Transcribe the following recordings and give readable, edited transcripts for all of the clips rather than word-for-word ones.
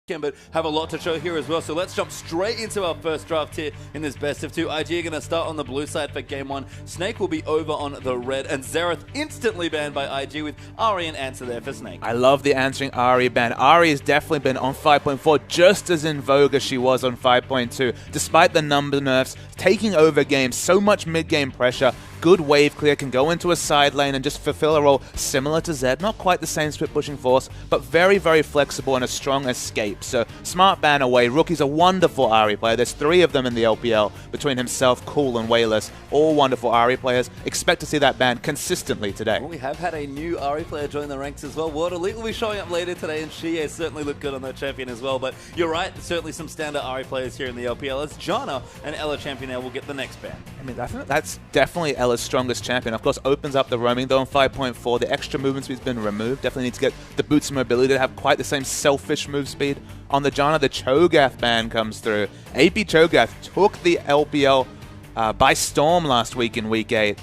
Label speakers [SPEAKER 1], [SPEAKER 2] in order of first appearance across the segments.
[SPEAKER 1] but have a lot to show here as well. So let's jump straight into our first draft here in this best of two. IG are going to start on the blue side for game one. Snake will be over on the red, and Xerath instantly banned by IG with Ahri and Answer there for Snake.
[SPEAKER 2] I love the answering Ahri ban. Ahri has definitely been on 5.4 just as in vogue as she was on 5.2. Despite the number nerfs, taking over games, so much mid-game pressure, good wave clear, can go into a side lane and just fulfill a role similar to Zed. Not quite the same split pushing force, but very, very flexible and a strong escape. So smart ban away. Rookie's a wonderful Ahri player. There's 3 of them in the LPL between himself, Cool, and Wayless. All wonderful Ahri players. Expect to see that ban consistently today.
[SPEAKER 1] Well, we have had a new Ahri player join the ranks as well. Water Elite will be showing up later today, and she has certainly looked good on that champion as well. But you're right, certainly some standard Ahri players here in the LPL as Janna and Ella champion now will get the next ban.
[SPEAKER 2] I mean, that's definitely Ella's strongest champion. Of course, opens up the roaming though on 5.4. The extra movement speed's been removed. Definitely need to get the boots and mobility to have quite the same selfish move speed. On the Janna, the Cho'Gath ban comes through. AP Cho'Gath took the LPL by storm last week in Week 8.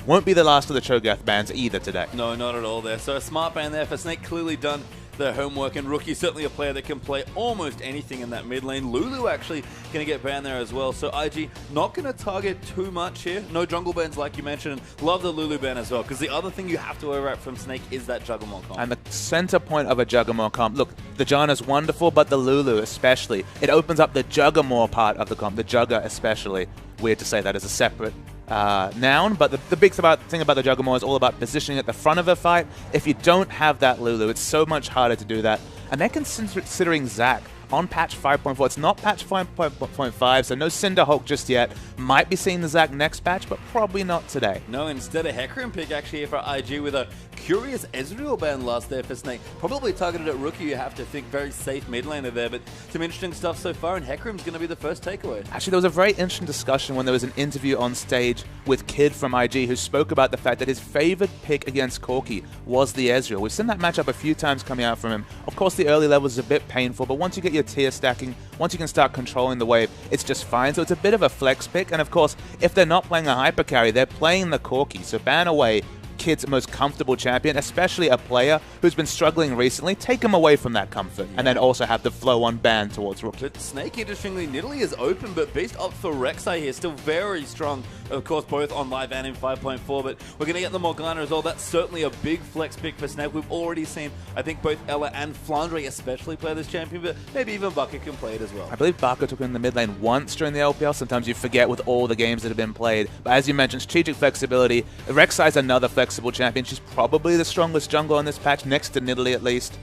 [SPEAKER 2] Won't be the last of the Cho'Gath bans either today.
[SPEAKER 1] No, not at all there. So a smart ban there for Snake, clearly done their homework, and Rookie certainly a player that can play almost anything in that mid lane. Lulu actually going to get banned there as well, so IG not going to target too much here. No jungle bans like you mentioned, and love the Lulu ban as well, because the other thing you have to overwrap from Snake is that Juggernaut comp.
[SPEAKER 2] And the center point of a Juggernaut comp, look, the Janna's wonderful, but the Lulu especially, it opens up the Juggernaut part of the comp, the Jugger especially. Weird to say that as a separate noun, but the big thing about the Juggernaut is all about positioning at the front of a fight. If you don't have that Lulu, it's so much harder to do that. And they're considering Zac on patch 5.4. It's not patch 5.5, so no Cinderhulk just yet. Might be seeing the Zac next patch, but probably not today.
[SPEAKER 1] No, instead a Hecarim pick actually here for IG with a curious Ezreal ban last there for Snake. Probably targeted at Rookie, you have to think. Very safe mid laner there, but some interesting stuff so far, and Hecarim's going to be the first takeaway.
[SPEAKER 2] Actually, there was a very interesting discussion when there was an interview on stage with Kid from IG who spoke about the fact that his favorite pick against Corki was the Ezreal. We've seen that matchup a few times coming out from him. Of course, the early levels is a bit painful, but once you get your tier stacking, once you can start controlling the wave, it's just fine. So it's a bit of a flex pick, and of course, if they're not playing a hyper carry, they're playing the Corki. So ban away Kid's most comfortable champion, especially a player who's been struggling recently. Take him away from that comfort, and then also have the flow on ban towards Rookie.
[SPEAKER 1] But Snake, interestingly, Nidalee is open, but Beast opts for Rek'Sai here, still very strong, of course, both on live and in 5.4, but we're going to get the Morgana as well. That's certainly a big flex pick for Snake. We've already seen, I think, both Ella and Flandre especially play this champion, but maybe even Baka can play it as well.
[SPEAKER 2] I believe Baka took it in the mid lane once during the LPL. Sometimes you forget with all the games that have been played. But as you mentioned, strategic flexibility. Rek'Sai is another flexible champion. She's probably the strongest jungler on this patch, next to Nidalee at least.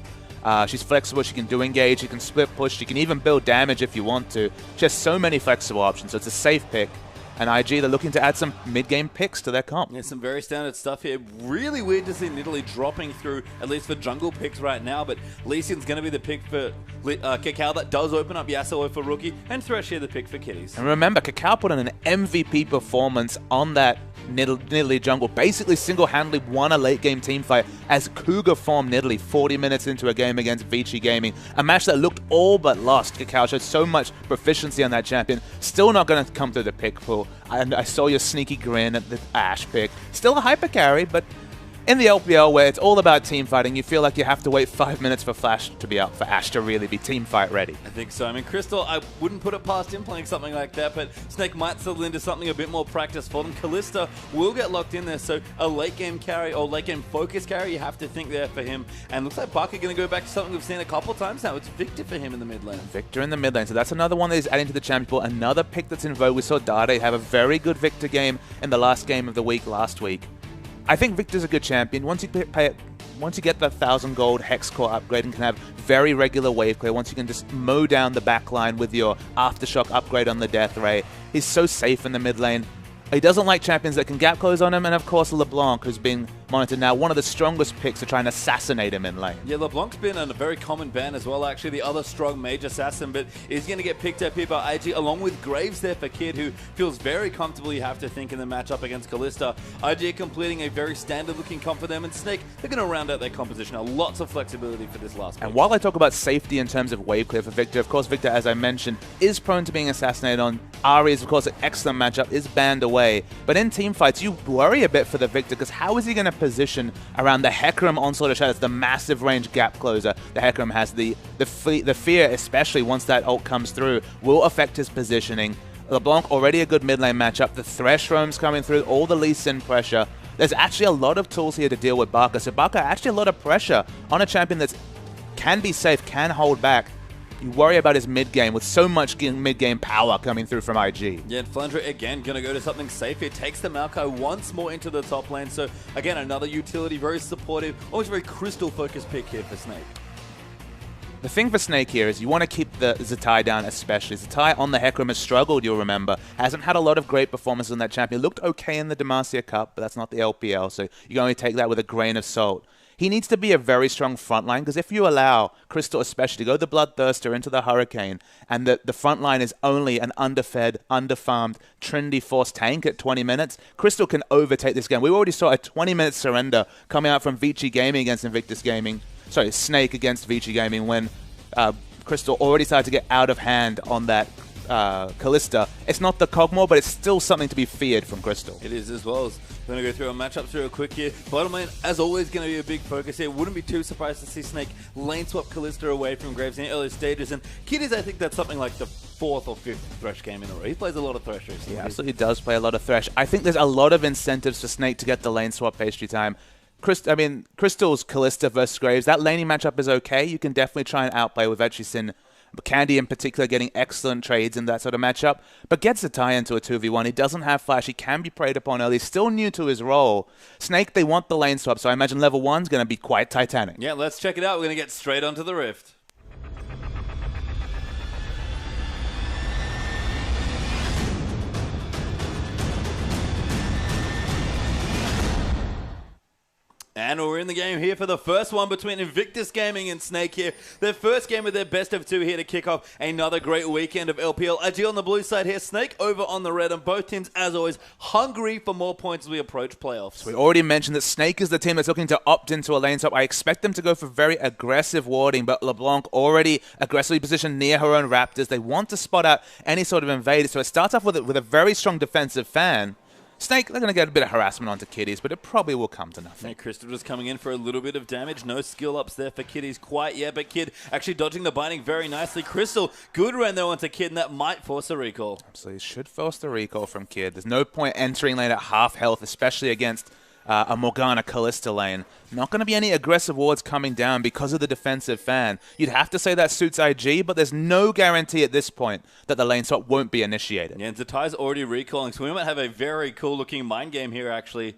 [SPEAKER 2] She's flexible, she can do engage, she can split push, she can even build damage if you want to. She has so many flexible options, so it's a safe pick. And IG, they're looking to add some mid-game picks to their comp.
[SPEAKER 1] Yeah, some very standard stuff here. Really weird to see Nidalee dropping through, at least for jungle picks right now, but Lee Sin's going to be the pick for Kakao. That does open up Yasuo for Rookie, and Thresh here the pick for Kitties.
[SPEAKER 2] And remember, Kakao put in an MVP performance on that Nidalee jungle, basically single-handedly won a late-game teamfight as Cougar formed Nidalee 40 minutes into a game against Vici Gaming. A match that looked all but lost. Kakao showed so much proficiency on that champion. Still not going to come through the pick pool. And I saw your sneaky grin at the Ashe pick. Still a hyper carry, but in the LPL where it's all about team fighting, you feel like you have to wait 5 minutes for Flash to be up, for Ashe to really be team fight ready.
[SPEAKER 1] I think so. I mean, Crystal, I wouldn't put it past him playing something like that, but Snake might settle into something a bit more practice for them. Kalista will get locked in there, so a late game carry or late game focus carry, you have to think there for him. And looks like Parker going to go back to something we've seen a couple times now. It's Victor for him in the mid lane.
[SPEAKER 2] Victor in the mid lane, so that's another one that he's adding to the champion pool. Another pick that's in vogue. We saw Dade have a very good Victor game in the last game of the week last week. I think Victor's a good champion. Once you get the 1,000 gold Hex Core upgrade and can have very regular wave clear, once you can just mow down the back line with your Aftershock upgrade on the Death Ray, he's so safe in the mid lane. He doesn't like champions that can gap close on him, and of course LeBlanc, who's being monitored now, one of the strongest picks to try and assassinate him in lane.
[SPEAKER 1] Yeah, LeBlanc's been a very common ban as well, actually, the other strong mage assassin, but he's going to get picked up here by IG, along with Graves there for Kid, who feels very comfortable, you have to think, in the matchup against Kalista. IG completing a very standard-looking comp for them, and Snake, they're going to round out their composition. Now, lots of flexibility for this last pick.
[SPEAKER 2] And while I talk about safety in terms of wave clear for Victor, of course, Victor, as I mentioned, is prone to being assassinated on. Ahri is, of course, an excellent matchup, is banned away. But in team fights, you worry a bit for the Victor, because how is he going to position around the Hecarim Onslaught of Shadows, the massive range gap closer the Hecarim has. The fear, especially once that ult comes through, will affect his positioning. LeBlanc already a good mid lane matchup. The Thresh roams coming through, all the Lee Sin pressure. There's actually a lot of tools here to deal with Barca. So Barca, actually a lot of pressure on a champion that can be safe, can hold back. You worry about his mid-game with so much mid-game power coming through from IG.
[SPEAKER 1] Yeah, and Flandre again going to go to something safe here. Takes the Maokai once more into the top lane. So again, another utility, very supportive, always very crystal-focused pick here for Snake.
[SPEAKER 2] The thing for Snake here is you want to keep the Zatai down especially. Zatai on the Hecarim has struggled, you'll remember. Hasn't had a lot of great performances on that champion. Looked okay in the Demacia Cup, but that's not the LPL, so you can only take that with a grain of salt. He needs to be a very strong front line, because if you allow Crystal especially to go the Bloodthirster into the Hurricane, and the front line is only an underfed, underfarmed, trendy force tank at 20 minutes, Crystal can overtake this game. We already saw a 20-minute surrender coming out from Vici Gaming against Invictus Gaming. Sorry, Snake against Vici Gaming when Crystal already started to get out of hand on that Kalista. It's not the Cogmore, but it's still something to be feared from Crystal.
[SPEAKER 1] It is as well. We're going to go through our matchups real quick here. Bottom lane, as always, going to be a big focus here. Wouldn't be too surprised to see Snake lane swap Kalista away from Graves in the early stages. And Kiddies, I think that's something like the 4th or 5th Thresh game in a row. He plays a lot of Thresh recently.
[SPEAKER 2] He absolutely does play a lot of Thresh. I think there's a lot of incentives for Snake to get the lane swap pastry time. Crystal's Kalista versus Graves, that laning matchup is okay. You can definitely try and outplay with Etchisin. Candy in particular getting excellent trades in that sort of matchup, but gets Zatai into a 2v1. He doesn't have flash. He can be preyed upon early. Still new to his role. Snake, they want the lane swap, so I imagine level 1's going to be quite titanic.
[SPEAKER 1] Yeah, let's check it out. We're going to get straight onto the Rift. And we're in the game here for the first one between Invictus Gaming and Snake here. Their first game of their best of 2 here to kick off another great weekend of LPL. IG on the blue side here, Snake over on the red, and both teams, as always, hungry for more points as we approach playoffs.
[SPEAKER 2] So we already mentioned that Snake is the team that's looking to opt into a lane swap. I expect them to go for very aggressive warding, but LeBlanc already aggressively positioned near her own Raptors. They want to spot out any sort of invader, so it starts off with a very strong defensive fan. Snake, they're going to get a bit of harassment onto Kiddies, but it probably will come to nothing.
[SPEAKER 1] Yeah, Crystal just coming in for a little bit of damage. No skill ups there for Kiddies quite yet, but Kid actually dodging the binding very nicely. Crystal, good run though onto Kid, and that might force a recall.
[SPEAKER 2] Absolutely, should force the recall from Kid. There's no point entering lane at half health, especially against a Morgana Kalista lane. Not going to be any aggressive wards coming down because of the defensive fan. You'd have to say that suits IG, but there's no guarantee at this point that the lane swap won't be initiated.
[SPEAKER 1] Yeah, and Zatai's already recalling, so we might have a very cool looking mind game here actually.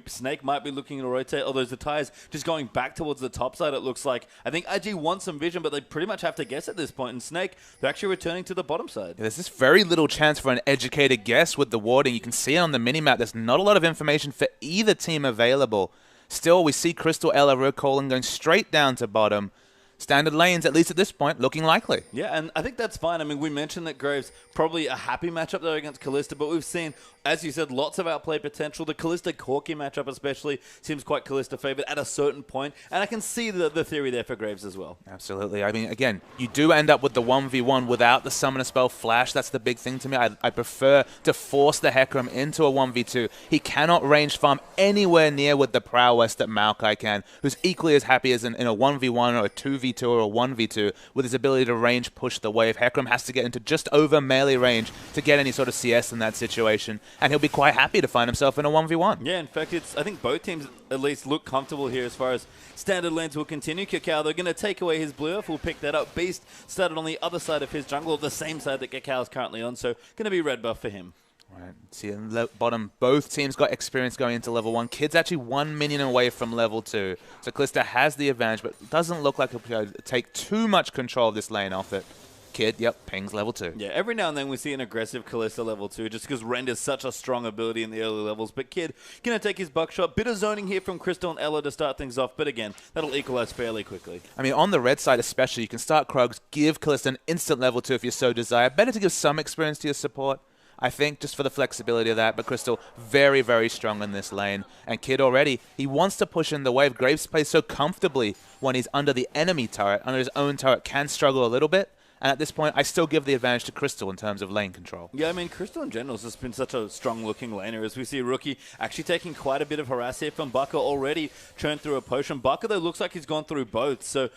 [SPEAKER 1] Snake might be looking to rotate, although Zatai's just going back towards the top side, it looks like. I think IG wants some vision, but they pretty much have to guess at this point. And Snake, they're actually returning to the bottom side.
[SPEAKER 2] Yeah, there's this very little chance for an educated guess with the warding. You can see on the minimap, there's not a lot of information for either team available. Still, we see Crystal Ella recalling going straight down to bottom. Standard lanes, at least at this point, looking likely.
[SPEAKER 1] Yeah, and I think that's fine. I mean, we mentioned that Graves probably a happy matchup there against Kalista, but we've seen, as you said, lots of outplay potential. The Kalista-Corki matchup especially seems quite Kalista favored at a certain point, and I can see the theory there for Graves as well.
[SPEAKER 2] Absolutely. I mean, again, you do end up with the 1v1 without the Summoner Spell Flash. That's the big thing to me. I prefer to force the Hecarim into a 1v2. He cannot range farm anywhere near with the prowess that Maokai can, who's equally as happy as in a 1v1 or a 2v2 or a 1v2 with his ability to range push the wave. Hecarim has to get into just over melee range to get any sort of CS in that situation, and he'll be quite happy to find himself in a 1v1.
[SPEAKER 1] Yeah, in fact, I think both teams at least look comfortable here as far as standard lanes will continue. Kakao, they're going to take away his blue earth. We'll pick that up. Beast started on the other side of his jungle, the same side that Kakao is currently on, so going to be red buff for him.
[SPEAKER 2] Right, see in the bottom, both teams got experience going into level 1. Kid's actually 1 minion away from level 2. So Kalista has the advantage, but doesn't look like he'll take too much control of this lane off it. Kid, yep, pings level 2.
[SPEAKER 1] Yeah, every now and then we see an aggressive Kalista level 2 just because Rend is such a strong ability in the early levels. But Kid going to take his buckshot. Bit of zoning here from Crystal and Ella to start things off, but again, that'll equalize fairly quickly.
[SPEAKER 2] I mean, on the red side especially, you can start Krugs, give Kalista an instant level 2 if you so desire. Better to give some experience to your support, I think, just for the flexibility of that. But Crystal, very, very strong in this lane. And Kid already, he wants to push in the wave. Graves plays so comfortably when he's under the enemy turret, under his own turret, can struggle a little bit. And at this point, I still give the advantage to Crystal in terms of lane control.
[SPEAKER 1] Yeah, I mean, Crystal in general has just been such a strong-looking laner, as we see Rookie actually taking quite a bit of harass here from Baka, already churned through a potion. Baka, though, looks like he's gone through both, so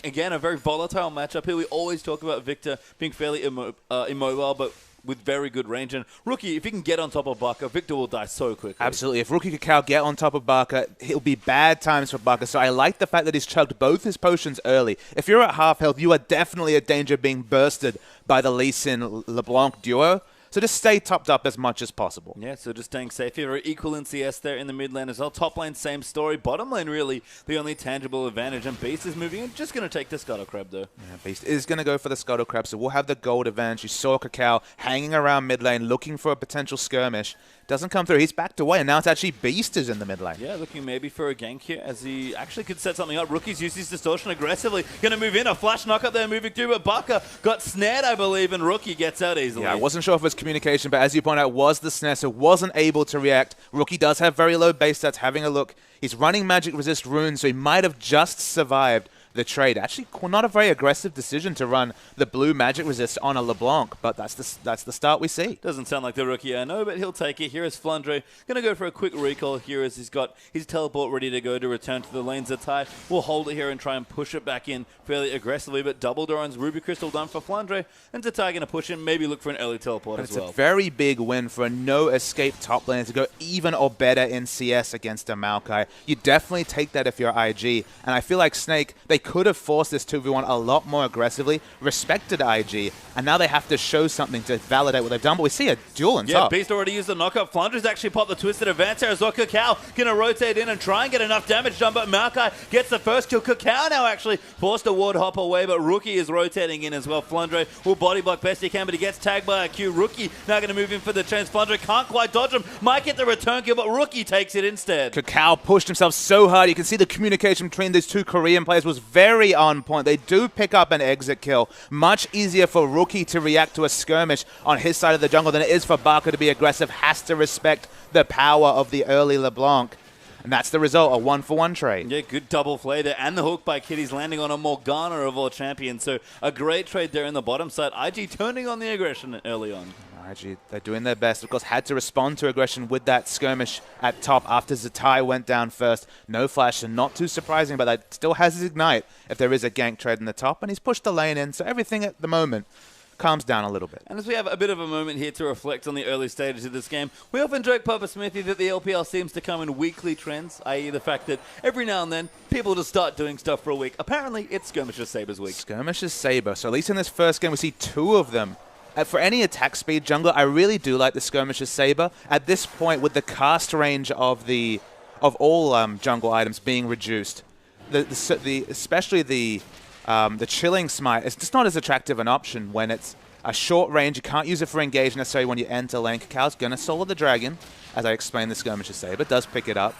[SPEAKER 1] again, a very volatile matchup here. We always talk about Victor being fairly immobile, but with very good range. And Rookie, if he can get on top of Baka, Victor will die so quickly.
[SPEAKER 2] Absolutely. If Rookie Kakao get on top of Baka, it'll be bad times for Baka. So I like the fact that he's chugged both his potions early. If you're at half health, you are definitely at danger of being bursted by the Lee Sin LeBlanc duo. So just stay topped up as much as possible. Yeah,
[SPEAKER 1] so just staying safe here. Very equal in CS there in the mid lane as well. Top lane, same story. Bottom lane, really, the only tangible advantage. And Beast is moving in. Just going to take the Scuttle Crab, though.
[SPEAKER 2] Yeah, Beast is going to go for the Scuttle Crab, so we'll have the gold advantage. You saw Kakao hanging around mid lane, looking for a potential skirmish. Doesn't come through. He's backed away, and now it's actually Beast is in the mid lane.
[SPEAKER 1] Yeah, looking maybe for a gank here, as he actually could set something up. Rookie's used his distortion aggressively. Going to move in. A flash knock up there, moving through, but Baka got snared, I believe, and Rookie gets out easily.
[SPEAKER 2] Yeah, I wasn't sure if it was communication, but as you point out, was the snare, so wasn't able to react. Rookie does have very low base stats. Having a look, he's running magic resist runes, so he might have just survived the trade. Actually, not a very aggressive decision to run the blue magic resist on a LeBlanc, but that's the start we see.
[SPEAKER 1] Doesn't sound like the Rookie, I know, but he'll take it. Here is Flandre. Going to go for a quick recall here as he's got his teleport ready to go to return to the lane. Zatai will hold it here and try and push it back in fairly aggressively, but double Doran's Ruby Crystal done for Flandre, and Zatai going to push in, maybe look for an early teleport as well.
[SPEAKER 2] It's a very big win for a no-escape top lane to go even or better in CS against a Maokai. You definitely take that if you're IG, and I feel like Snake, they could have forced this 2v1 a lot more aggressively, respected IG, and now they have to show something to validate what they've done, but we see a duel in top.
[SPEAKER 1] Yeah, Beast already used the knockup. Flandre's actually popped the twisted advance here as well. Kakao going to rotate in and try and get enough damage done, but Maokai gets the first kill. Kakao now actually forced a ward hop away, but Rookie is rotating in as well. Flandre will body block best he can, but he gets tagged by a Q. Rookie now going to move in for the chance. Flandre can't quite dodge him. Might get the return kill, but Rookie takes it instead.
[SPEAKER 2] Kakao pushed himself so hard. You can see the communication between these two Korean players was very on point. They do pick up an exit kill. Much easier for Rookie to react to a skirmish on his side of the jungle than it is for Baka to be aggressive. Has to respect the power of the early LeBlanc. And that's the result, a 1-for-1 trade.
[SPEAKER 1] Yeah, good double play there. And the hook by Kitty's landing on a Morgana of all champions. So a great trade there in the bottom side. IG turning on the aggression early on.
[SPEAKER 2] IG, they're doing their best. Of course, had to respond to aggression with that skirmish at top after Zatai went down first. No flash, and not too surprising, but that still has his ignite if there is a gank trade in the top. And he's pushed the lane in, so everything at the moment calms down a little bit.
[SPEAKER 1] And as we have a bit of a moment here to reflect on the early stages of this game, we often joke, Papa Smithy, that the LPL seems to come in weekly trends, i.e. the fact that every now and then people just start doing stuff for a week. Apparently, it's Skirmishes Sabres week.
[SPEAKER 2] Skirmishes Sabre. So at least in this first game, we see two of them. For any attack speed jungler, I really do like the Skirmishes Sabre. At this point, with the cast range of all jungle items being reduced, especially the Chilling Smite, it's just not as attractive an option when it's a short range. You can't use it for engage necessarily when you enter lane. Kakao's going to solo the dragon, as I explained the Skirmishes Sabre, does pick it up.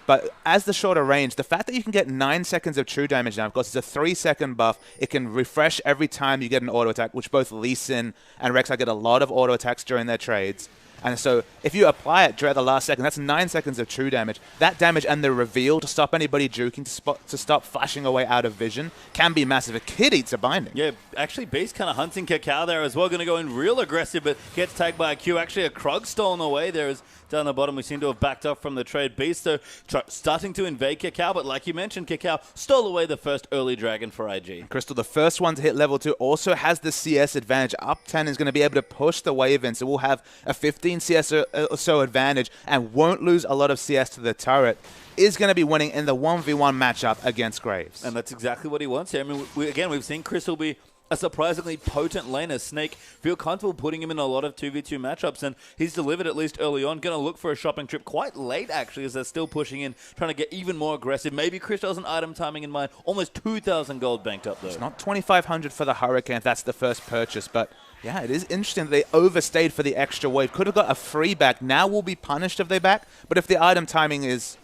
[SPEAKER 2] But as the shorter range, the fact that you can get 9 seconds of true damage now, of course, it's a 3-second buff. It can refresh every time you get an auto attack, which both Lee Sin and Rek'Sai get a lot of auto attacks during their trades. And so if you apply it at the last second, that's 9 seconds of true damage. That damage and the reveal to stop anybody juking, to stop flashing away out of vision, can be massive. A kid eats a binding.
[SPEAKER 1] Yeah, actually, Beast kind of hunting Kakao there as well. Going to go in real aggressive, but gets tagged by a Q. Actually, a Krug stolen away there is down the bottom. We seem to have backed off from the trade. Beast, though, starting to invade Kakao, but like you mentioned, Kakao stole away the first early dragon for IG.
[SPEAKER 2] Crystal, the first one to hit level 2, also has the CS advantage. Up 10 is going to be able to push the wave in, so we'll have a 15 CS or so advantage and won't lose a lot of CS to the turret. Is going to be winning in the 1v1 matchup against Graves.
[SPEAKER 1] And that's exactly what he wants here. I mean, we've seen Crystal be a surprisingly potent laner. Snake feel comfortable putting him in a lot of 2v2 matchups, and he's delivered at least early on. Going to look for a shopping trip quite late, actually, as they're still pushing in, trying to get even more aggressive. Maybe Crystal has an item timing in mind. Almost 2,000 gold banked up, though.
[SPEAKER 2] It's not 2,500 for the Hurricane if that's the first purchase, but yeah, it is interesting that they overstayed for the extra wave. Could have got a free back. Now will be punished if they back, but if the item timing is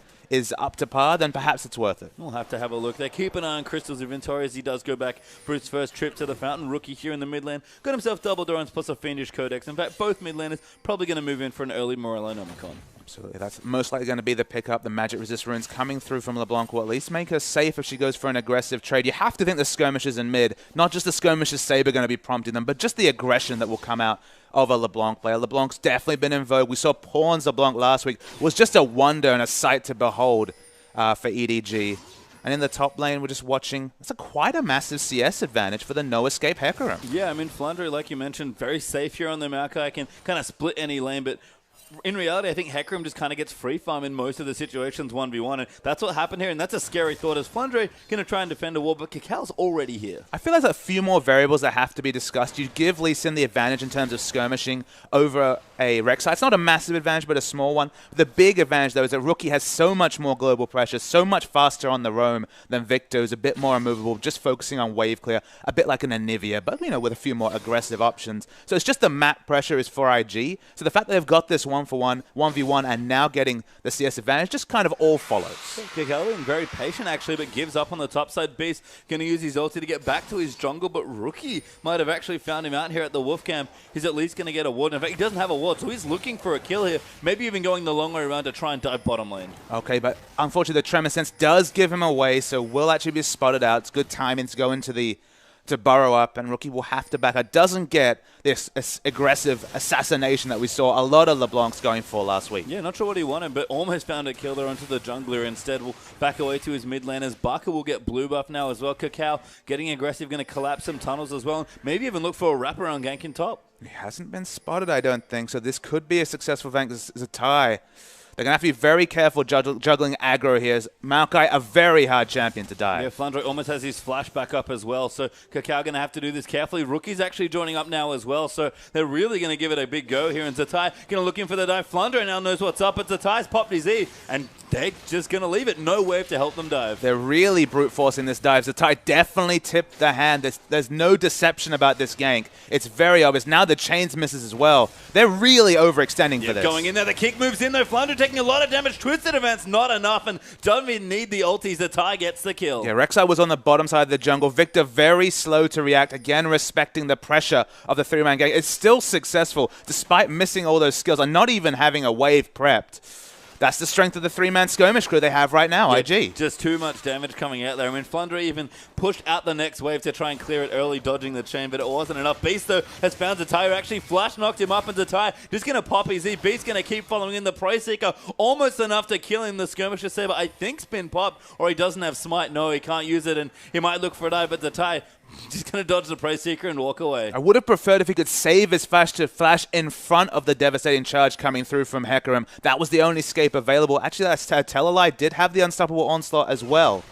[SPEAKER 2] up to par, then perhaps it's worth it.
[SPEAKER 1] We'll have to have a look there. Keep an eye on Crystal's inventory as he does go back for his first trip to the fountain. Rookie here in the mid lane. Got himself double Dorans plus a Fiendish Codex. In fact, both mid laners probably going to move in for an early Morello Nomicon.
[SPEAKER 2] Absolutely. That's most likely going to be the pickup. The magic resist runes coming through from LeBlanc will at least make her safe if she goes for an aggressive trade. You have to think the skirmishes in mid, not just the skirmishes Saber going to be prompting them, but just the aggression that will come out of a LeBlanc player. LeBlanc's definitely been in vogue. We saw Pawn's LeBlanc last week. Was just a wonder and a sight to behold for EDG. And in the top lane, we're just watching. It's quite a massive CS advantage for the no escape Hecarim.
[SPEAKER 1] Yeah, I mean, Flandre, like you mentioned, very safe here on the Maokai. Can kind of split any lane, but in reality, I think Hecarim just kind of gets free farm in most of the situations 1v1, and that's what happened here, and that's a scary thought as Flandre going to try and defend a wall, but Kakal's already here. I
[SPEAKER 2] feel there's a few more variables that have to be discussed. You give Lee Sin the advantage in terms of skirmishing over a Rek'Sai. It's not a massive advantage, but a small one. The big advantage, though, is that Rookie has so much more global pressure, so much faster on the roam than Victor, who's a bit more immovable, just focusing on wave clear, a bit like an Anivia, but, you know, with a few more aggressive options. So it's just the map pressure is for IG. So the fact that they've got this 1-for-1, 1v1, and now getting the CS advantage just kind of all follows.
[SPEAKER 1] Kakao being very patient, actually, but gives up on the top side. Beast going to use his ulti to get back to his jungle, but Rookie might have actually found him out here at the Wolf Camp. He's at least going to get a ward. In fact, he doesn't have a ward, so he's looking for a kill here, maybe even going the long way around to try and dive bottom lane.
[SPEAKER 2] Okay, but unfortunately the Tremor Sense does give him away, so will actually be spotted out. It's good timing to go into to burrow up, and Rookie will have to back up. Doesn't get this aggressive assassination that we saw a lot of LeBlancs going for last week.
[SPEAKER 1] Yeah, not sure what he wanted, but almost found a kill there onto the jungler. Instead, we'll back away to his mid laners. Baka will get blue buff now as well. Kakao getting aggressive, going to collapse some tunnels as well. Maybe even look for a wraparound gank in top.
[SPEAKER 2] He hasn't been spotted, I don't think, so this could be a successful gank. This is a tie. They're going to have to be very careful juggling aggro here. Maokai, a very hard champion to die.
[SPEAKER 1] Yeah, Flandre almost has his flash back up as well, so Kakao going to have to do this carefully. Rookie's actually joining up now as well, so they're really going to give it a big go here. And Zatai going to looking for the dive. Flandre now knows what's up, but Zatai's popped his E, and they're just going to leave it. No wave to help them dive.
[SPEAKER 2] They're really brute forcing this dive. Zatai definitely tipped the hand. There's no deception about this gank. It's very obvious. Now the chains misses as well. They're really overextending for this.
[SPEAKER 1] Going in there. The kick moves in though. Flandre taking a lot of damage. Twisted Event's not enough, and don't even need the ultis. Zatai gets the kill.
[SPEAKER 2] Yeah, Rek'Sai was on the bottom side of the jungle. Victor very slow to react. Again, respecting the pressure of the three-man gank. It's still successful, despite missing all those skills and not even having a wave prepped. That's the strength of the three-man skirmish crew they have right now,
[SPEAKER 1] yeah,
[SPEAKER 2] IG.
[SPEAKER 1] Just too much damage coming out there. I mean, Flandre even pushed out the next wave to try and clear it early, dodging the chain, but it wasn't enough. Beast, though, has found Zatai, who actually flash knocked him up, and Zatai just going to pop his E. Beast going to keep following in the Pro Seeker, almost enough to kill him. The skirmisher saber, I think, spin pop, or he doesn't have smite. No, he can't use it, and he might look for a dive, but Zatai just going to dodge the Pro Seeker and walk away.
[SPEAKER 2] I would have preferred if he could save his flash to flash in front of the devastating charge coming through from Hecarim. That was the only escape available. Actually, that Tellarlight did have the unstoppable onslaught as well.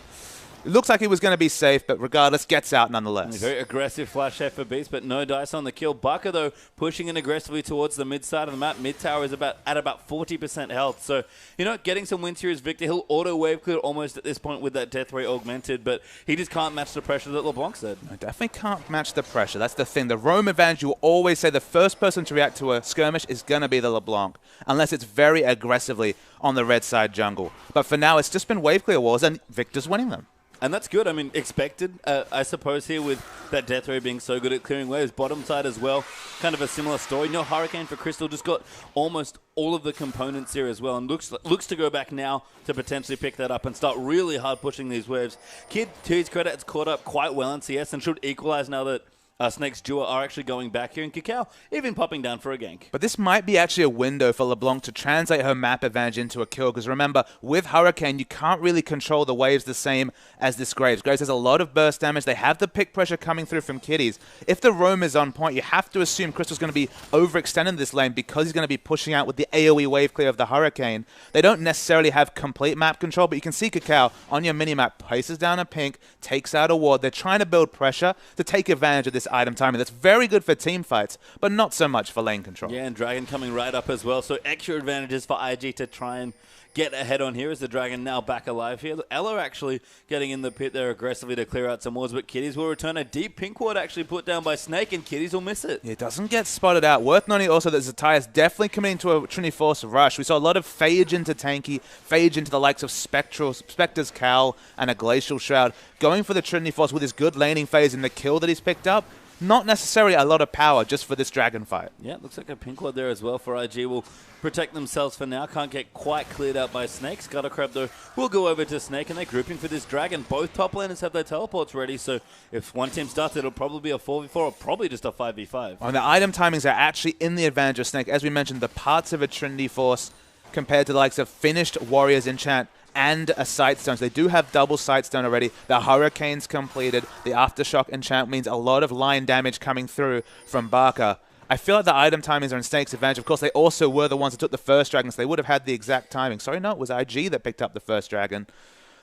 [SPEAKER 2] It looks like he was going to be safe, but regardless, gets out nonetheless.
[SPEAKER 1] Very aggressive flash hit for Beast, but no dice on the kill. Baka, though, pushing in aggressively towards the mid side of the map. Mid tower is at about 40% health. So, you know, getting some wins here is Victor. He'll auto wave clear almost at this point with that death ray augmented, but he just can't match the pressure that LeBlanc said.
[SPEAKER 2] I definitely can't match the pressure. That's the thing. The roam advantage, you always say the first person to react to a skirmish is going to be the LeBlanc, unless it's very aggressively on the red side jungle. But for now, it's just been wave clear wars, and Victor's winning them.
[SPEAKER 1] And that's good. I mean, expected, I suppose, here with that Death Ray being so good at clearing waves. Bottom side as well, kind of a similar story. No Hurricane for Crystal, just got almost all of the components here as well, and looks to go back now to potentially pick that up and start really hard pushing these waves. Kid, to his credit, it's caught up quite well in CS and should equalize now that Snake's duo are actually going back here, and Kakao even popping down for a gank.
[SPEAKER 2] But this might be actually a window for LeBlanc to translate her map advantage into a kill, because remember, with Hurricane, you can't really control the waves the same as this Graves. Graves has a lot of burst damage. They have the pick pressure coming through from Kitties. If the roam is on point, you have to assume Crystal's going to be overextending this lane because he's going to be pushing out with the AoE wave clear of the Hurricane. They don't necessarily have complete map control, but you can see Kakao on your minimap places down a pink, takes out a ward. They're trying to build pressure to take advantage of this item timing. That's very good for team fights, but not so much for lane control.
[SPEAKER 1] Yeah, and Dragon coming right up as well, so extra advantages for IG to try and get ahead on here as the Dragon now back alive here. Elo actually getting in the pit there aggressively to clear out some wards, but Kitties will return a deep pink ward actually put down by Snake, and Kitties will miss it.
[SPEAKER 2] It doesn't get spotted out. Worth noting also that Zatai is definitely committing to a Trinity Force rush. We saw a lot of Phage into Tanky, Phage into the likes of Spectre's Cowl and a Glacial Shroud, going for the Trinity Force with his good laning phase and the kill that he's picked up. not necessarily a lot of power just for this dragon fight.
[SPEAKER 1] Yeah, looks like a pink ward there as well for IG. Will protect themselves for now. Can't get quite cleared out by Snake. Scuttercrab, though, will go over to Snake, and they're grouping for this dragon. Both top laners have their teleports ready, so if one team starts, it'll probably be a 4v4 or probably just a 5v5.
[SPEAKER 2] And the item timings are actually in the advantage of Snake. As we mentioned, the parts of a Trinity Force compared to the likes of finished Warriors Enchant and a Sightstone. So they do have double Sightstone already. The Hurricane's completed. The Aftershock Enchant means a lot of line damage coming through from Barker. I feel like the item timings are in Snake's advantage. Of course, they also were the ones that took the first dragon, so they would have had the exact timing. Sorry, no, it was IG that picked up the first dragon.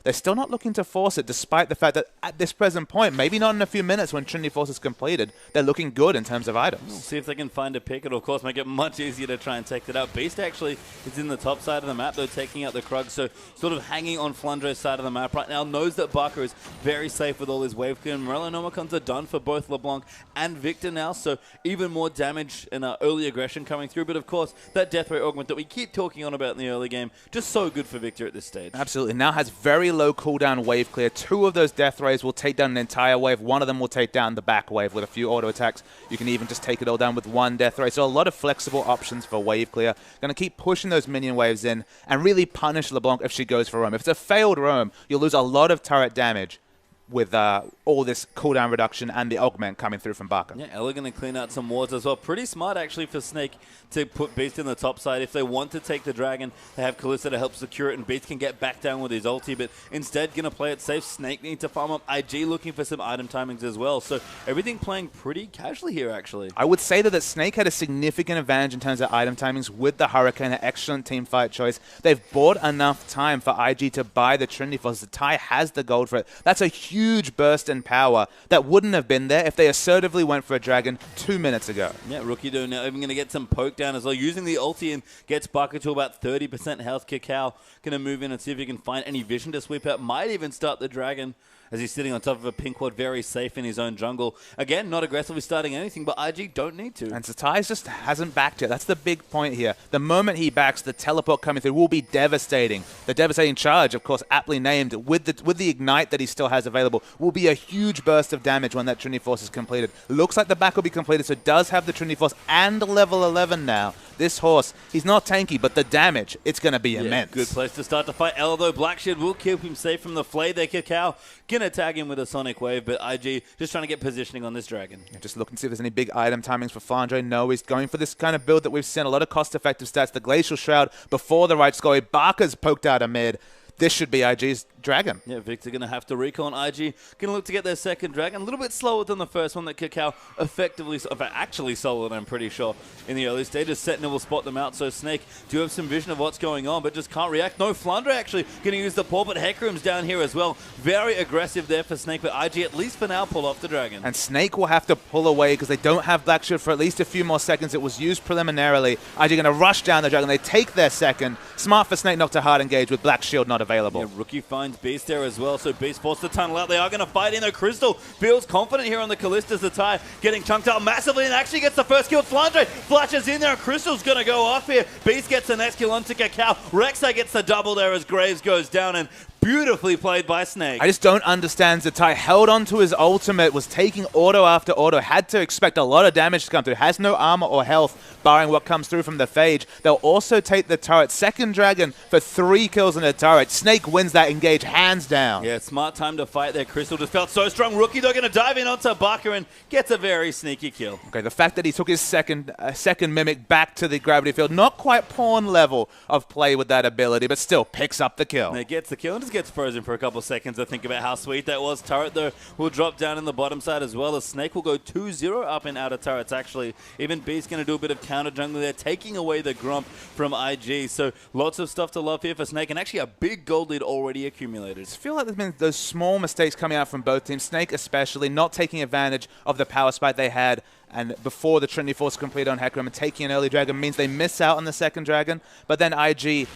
[SPEAKER 2] They're still not looking to force it, despite the fact that at this present point, maybe not in a few minutes when Trinity Force is completed, they're looking good in terms of items.
[SPEAKER 1] We'll see if they can find a pick. It'll, of course, make it much easier to try and take it out. Beast actually is in the top side of the map, though, taking out the Krug, so sort of hanging on Flandre's side of the map right now. Knows that Barker is very safe with all his wave clear. Morello and Nomicons are done for both LeBlanc and Victor now, so even more damage and early aggression coming through. But, of course, that death rate augment that we keep talking on about in the early game, just so good for Victor at this stage.
[SPEAKER 2] Absolutely. Now has very low cooldown wave clear. 2 of those death rays will take down an entire wave. 1 of them will take down the back wave with a few auto attacks. You can even just take it all down with 1 death ray. So a lot of flexible options for wave clear. Going to keep pushing those minion waves in and really punish LeBlanc if she goes for roam. If it's a failed roam, you'll lose a lot of turret damage with all this cooldown reduction and the augment coming through from Barker.
[SPEAKER 1] Yeah, Ella going to clean out some wards as well. Pretty smart, actually, for Snake to put Beast in the top side. If they want to take the dragon, they have Kalista to help secure it, and Beast can get back down with his ulti, but instead going to play it safe. Snake needs to farm up. IG looking for some item timings as well, so everything playing pretty casually here, actually.
[SPEAKER 2] I would say that Snake had a significant advantage in terms of item timings with the Hurricane, an excellent team fight choice. They've bought enough time for IG to buy the Trinity Force. The TIE has the gold for it. That's a huge burst in power that wouldn't have been there if they assertively went for a dragon 2 minutes ago.
[SPEAKER 1] Yeah, Rookie though now even going to get some poke down as well, using the ulti, and gets Barker to about 30% health. Cacao going to move in and see if he can find any vision to sweep out. Might even start the dragon as he's sitting on top of a pink ward, very safe in his own jungle. Again, not aggressively starting anything, but IG don't need to.
[SPEAKER 2] And Zatai just hasn't backed yet. That's the big point here. The moment he backs, the teleport coming through will be devastating. The devastating charge, of course, aptly named, with the ignite that he still has available, will be a huge burst of damage when that Trinity Force is completed. Looks like the back will be completed, so does have the Trinity Force and level 11 now. This horse, he's not tanky, but the damage, it's going to be immense.
[SPEAKER 1] Good place to start the fight. Ella, though, Black Shield will keep him safe from the flay there. Cacao going to tag him with a Sonic Wave, but IG just trying to get positioning on this dragon.
[SPEAKER 2] Just looking to see if there's any big item timings for Flandre. No, he's going for this kind of build that we've seen. A lot of cost-effective stats. The Glacial Shroud before the right score. Barker's poked out a mid. This should be IG's dragon.
[SPEAKER 1] Yeah, Victor going to have to recon. IG going to look to get their second dragon. A little bit slower than the first one that Cacao effectively, actually soloed, I'm pretty sure, in the early stages. Sentinel will spot them out, so Snake do have some vision of what's going on, but just can't react. No, Flandre actually going to use the paw, but Hecarim's down here as well. Very aggressive there for Snake, but IG, at least for now, pull off the dragon.
[SPEAKER 2] And Snake will have to pull away because they don't have Black Shield for at least a few more seconds. It was used preliminarily. IG going to rush down the dragon. They take their second. Smart for Snake not to hard engage with Black Shield not available.
[SPEAKER 1] Yeah, Rookie finds Beast there as well, so Beast forced to tunnel out. They are going to fight in. The Crystal feels confident here on the Kalista. Zatai getting chunked out massively and actually gets the first kill. Flandre flashes in there, and Crystal's going to go off here. Beast gets the next kill onto Cacao. Rek'Sai gets the double there as Graves goes down, and beautifully played by Snake.
[SPEAKER 2] I just don't understand. Zatai held onto his ultimate, was taking auto after auto, had to expect a lot of damage to come through, has no armor or health, barring what comes through from the Phage. They'll also take the turret. Second dragon for 3 kills in a turret. Snake wins that engage hands down.
[SPEAKER 1] Yeah, smart time to fight there. Crystal just felt so strong. Rookie, they're going to dive in onto Barker and gets a very sneaky kill.
[SPEAKER 2] Okay, the fact that he took his second Mimic back to the gravity field, not quite pawn level of play with that ability, but still picks up the kill.
[SPEAKER 1] And it gets the kill and just gets frozen for a couple seconds to think about how sweet that was. Turret, though, will drop down in the bottom side as well, as Snake will go 2-0 up and out of turrets, actually. Even Beast going to do a bit of counter jungle there, taking away the Grump from IG. So lots of stuff to love here for Snake, and actually a big gold lead already accumulated.
[SPEAKER 2] I feel like there's been those small mistakes coming out from both teams. Snake especially not taking advantage of the power spike they had, and before the Trinity Force completed on Hecarim, and taking an early dragon means they miss out on the second dragon. But then IG,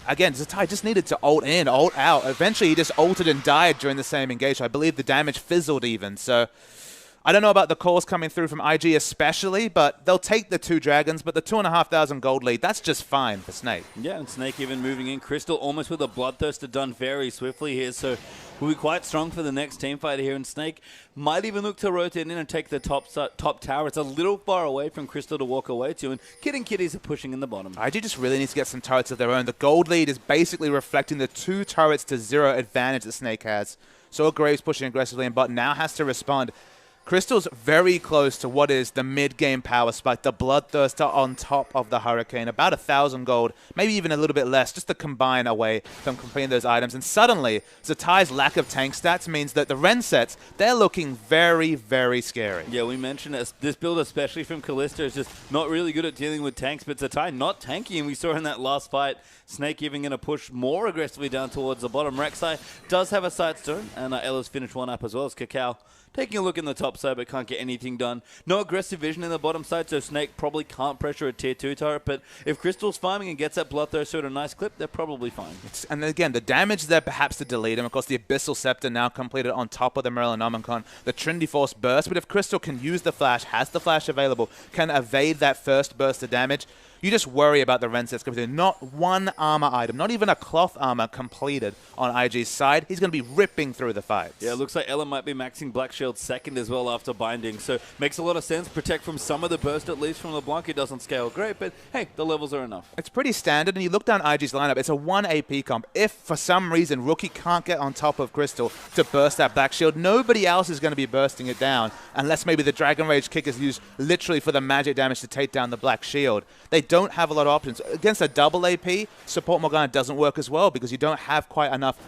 [SPEAKER 2] again, Zatai just needed to ult in, ult out. Eventually, he just ulted and died during the same engagement. I believe the damage fizzled even. So I don't know about the calls coming through from IG especially, but they'll take the 2 dragons, but the 2,500 gold lead, that's just fine for Snake.
[SPEAKER 1] Yeah, and Snake even moving in. Crystal almost with a Bloodthirster done very swiftly here, so will be quite strong for the next team fight here. And Snake might even look to rotate in and take the top tower. It's a little far away from Crystal to walk away to, and Kid and Kitties are pushing in the bottom.
[SPEAKER 2] IG just really needs to get some turrets of their own. The gold lead is basically reflecting the 2 turrets to 0 advantage that Snake has. So Graves pushing aggressively in bot now has to respond. Crystal's very close to what is the mid-game power spike, the Bloodthirster on top of the Hurricane, about 1,000 gold, maybe even a little bit less, just to combine away from completing those items. And suddenly, Zatai's lack of tank stats means that the Ren sets, they're looking very, very scary.
[SPEAKER 1] Yeah, we mentioned this build, especially from Kalista, is just not really good at dealing with tanks, but Zatai not tanky, and we saw in that last fight, Snake even going to push more aggressively down towards the bottom. Rek'Sai does have a Sightstone, and Ella's finished one up as well as Kakao. Taking a look in the top side, but can't get anything done. No aggressive vision in the bottom side, so Snake probably can't pressure a tier 2 turret, but if Crystal's farming and gets that Bloodthirster at a nice clip, they're probably fine.
[SPEAKER 2] And again, the damage there perhaps to delete him. Of course, the Abyssal Scepter now completed on top of the Merlinomicon. The Trinity Force burst, but if Crystal can use the flash, has the flash available, can evade that first burst of damage, you just worry about the Ren sets coming through. Not one armor item, not even a cloth armor completed on IG's side. He's going to be ripping through the fights.
[SPEAKER 1] Yeah, it looks like Ella might be maxing Black Shield second as well after binding. So makes a lot of sense. Protect from some of the burst, at least from LeBlanc. It doesn't scale great, but hey, the levels are enough.
[SPEAKER 2] It's pretty standard, and you look down IG's lineup, it's a 1 AP comp. If for some reason Rookie can't get on top of Crystal to burst that Black Shield, nobody else is going to be bursting it down, unless maybe the Dragon Rage kick is used literally for the magic damage to take down the Black Shield. They don't have a lot of options. Against a double AP, Support Morgana doesn't work as well because you don't have quite enough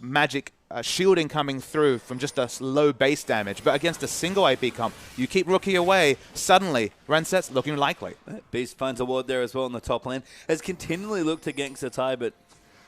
[SPEAKER 2] magic shielding coming through from just a low base damage. But against a single AP comp, you keep Rookie away, suddenly Ren set's looking likely.
[SPEAKER 1] Beast finds a ward there as well in the top lane. Has continually looked against Zatai, but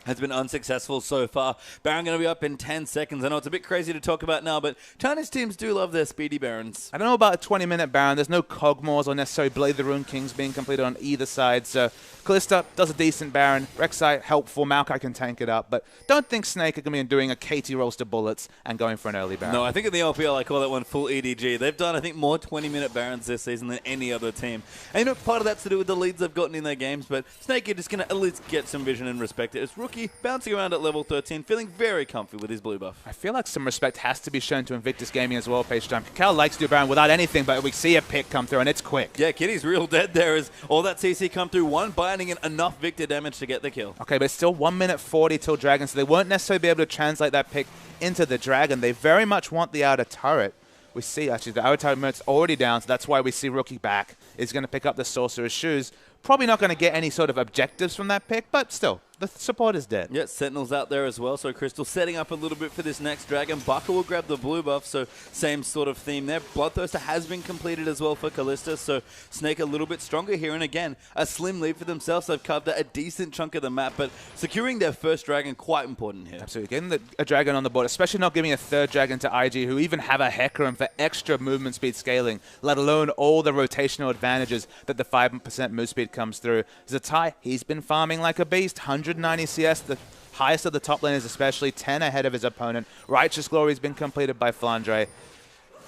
[SPEAKER 1] has been unsuccessful so far. Baron going to be up in 10 seconds. I know it's a bit crazy to talk about now, but Chinese teams do love their speedy Barons.
[SPEAKER 2] I don't know about a 20-minute Baron. There's no Cogmores or necessarily Blade the Rune Kings being completed on either side. So Kalista does a decent Baron. Rek'Sai helpful. Maokai can tank it up. But don't think Snake are going to be doing a KT rolls to bullets and going for an early Baron.
[SPEAKER 1] No, I think in the LPL I call that one full EDG. They've done, I think, more 20-minute Barons this season than any other team. And you know, part of that's to do with the leads they've gotten in their games, but Snake are just going to at least get some vision and respect it. It's Rookie bouncing around at level 13, feeling very comfy with his blue buff.
[SPEAKER 2] I feel like some respect has to be shown to Invictus Gaming as well, Page Time. Kakao likes to do Baron without anything, but we see a pick come through, and it's quick.
[SPEAKER 1] Yeah, Kitty's real dead there as all that CC come through, one binding and enough Victor damage to get the kill.
[SPEAKER 2] Okay, but it's still 1 minute 40 till Dragon, so they won't necessarily be able to translate that pick into the Dragon. They very much want the outer turret. We see, actually, the outer turret mode's already down, so that's why we see Rookie back. Is going to pick up the Sorcerer's Shoes. Probably not going to get any sort of objectives from that pick, but still, the support is dead.
[SPEAKER 1] Yeah, Sentinel's out there as well, so Crystal setting up a little bit for this next Dragon. Baka will grab the blue buff, so same sort of theme there. Bloodthirster has been completed as well for Kalista, so Snake a little bit stronger here, and again, a slim lead for themselves. They've carved out a decent chunk of the map, but securing their first Dragon, quite important here.
[SPEAKER 2] Absolutely, getting a Dragon on the board, especially not giving a third Dragon to IG, who even have a Hecarim for extra movement speed scaling, let alone all the rotational advantages that the 5% move speed comes through. Zatai, he's been farming like a beast, 190 CS, the highest of the top laners especially, 10 ahead of his opponent. Righteous Glory has been completed by Flandre.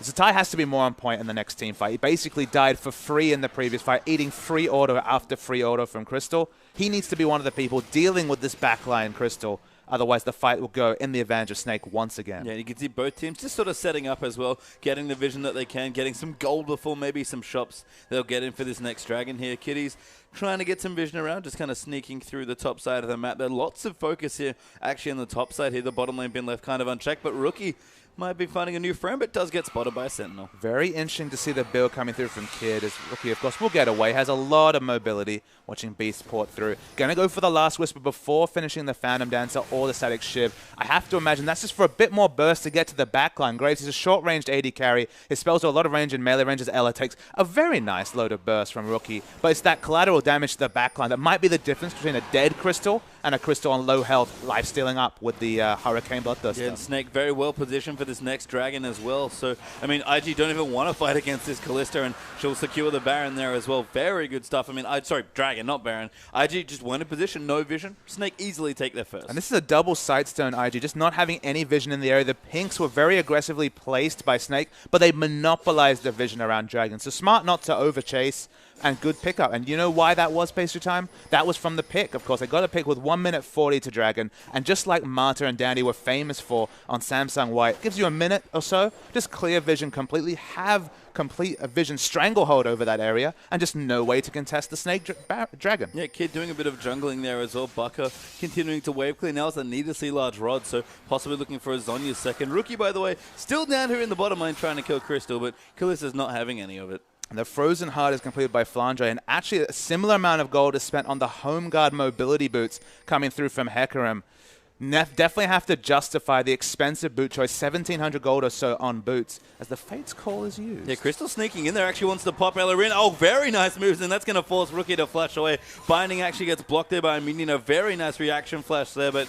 [SPEAKER 2] Zatai has to be more on point in the next team fight. He basically died for free in the previous fight, eating free auto after free auto from Crystal. He needs to be one of the people dealing with this backline Crystal. Otherwise, the fight will go in the advantage of Snake once again.
[SPEAKER 1] Yeah, you can see both teams just sort of setting up as well, getting the vision that they can, getting some gold before maybe some shops they'll get in for this next Dragon here. Kitties trying to get some vision around, just kind of sneaking through the top side of the map. There's lots of focus here, actually on the top side here. The bottom lane been left kind of unchecked, but Rookie might be finding a new friend, but does get spotted by a Sentinel.
[SPEAKER 2] Very interesting to see the build coming through from Kid, as Rookie, of course, will get away. Has a lot of mobility, watching Beast port through. Gonna go for the last Whisper before finishing the Phantom Dancer or the Static Shiv. I have to imagine that's just for a bit more burst to get to the backline. Graves is a short-ranged AD carry. His spells do a lot of range in melee range as Ella takes a very nice load of burst from Rookie. But it's that collateral damage to the backline that might be the difference between a dead Crystal and a Crystal on low health, life stealing up with the Hurricane Bloodthirster.
[SPEAKER 1] Yeah, and Snake very well positioned for this next Dragon as well. So, I mean, IG don't even want to fight against this Kalista, and she'll secure the Baron there as well. Very good stuff. I mean, sorry, Dragon, not Baron. IG just went in position, no vision. Snake easily take their first.
[SPEAKER 2] And this is a double Sightstone IG, just not having any vision in the area. The pinks were very aggressively placed by Snake, but they monopolized the vision around Dragon. So smart not to overchase, and good pickup. And you know why that was pastry time? That was from the pick, of course. They got a pick with 1 minute 40 to Dragon. And just like Marta and Dandy were famous for on Samsung White, gives you a minute or so, just clear vision completely, have complete vision stranglehold over that area, and just no way to contest the Snake Dragon.
[SPEAKER 1] Yeah, Kid doing a bit of jungling there as well. Bucker continuing to wave clear now as a needlessly large rod, so possibly looking for a Zhonya's second. Rookie, by the way, still down here in the bottom lane trying to kill Crystal, but Kalista's not having any of it.
[SPEAKER 2] The Frozen Heart is completed by Flandre, and actually a similar amount of gold is spent on the Home Guard mobility boots coming through from Hecarim. Definitely have to justify the expensive boot choice, 1,700 gold or so on boots, as the Fate's Call is used.
[SPEAKER 1] Yeah, Crystal sneaking in there, actually wants to pop Ella in. Oh, very nice moves, and that's going to force Rookie to flash away. Binding actually gets blocked there by a minion. A very nice reaction flash there, but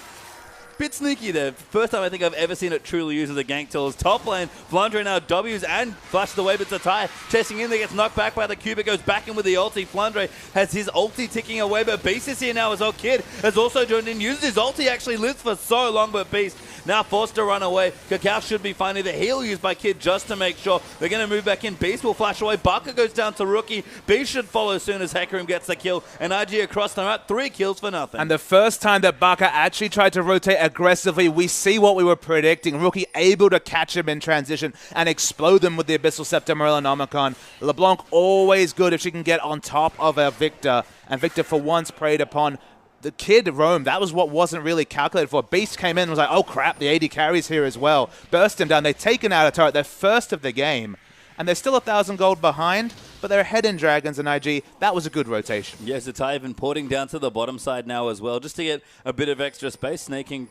[SPEAKER 1] bit sneaky there. First time I think I've ever seen it truly used as a gank tool. Top lane, Flandre now W's and flashes away, but Zatai chasing in there, gets knocked back by the Cubit, goes back in with the ulti. Flandre has his ulti ticking away, but Beast is here now as well. Kid has also joined in, used his ulti, actually lives for so long, but Beast now forced to run away. Cacao should be finding the heal used by Kid just to make sure. They're going to move back in. Beast will flash away. Barker goes down to Rookie. Beast should follow as soon as Hecarim gets the kill, and IG across them at 3 kills for nothing.
[SPEAKER 2] And the first time that Barker actually tried to rotate aggressively, we see what we were predicting. Rookie able to catch him in transition and explode them with the Abyssal Scepter Morellonomicon. LeBlanc always good if she can get on top of a Victor, and Victor for once preyed upon the Kid roam. That was what wasn't really calculated for. Beast came in and was like, oh crap, the AD carries here as well. Burst him down. They've taken out a turret. They're first of the game. And they're still 1,000 gold behind, but they're ahead in Dragons and IG. That was a good rotation.
[SPEAKER 1] Yes, Zatai even porting down to the bottom side now as well, just to get a bit of extra space. Snaking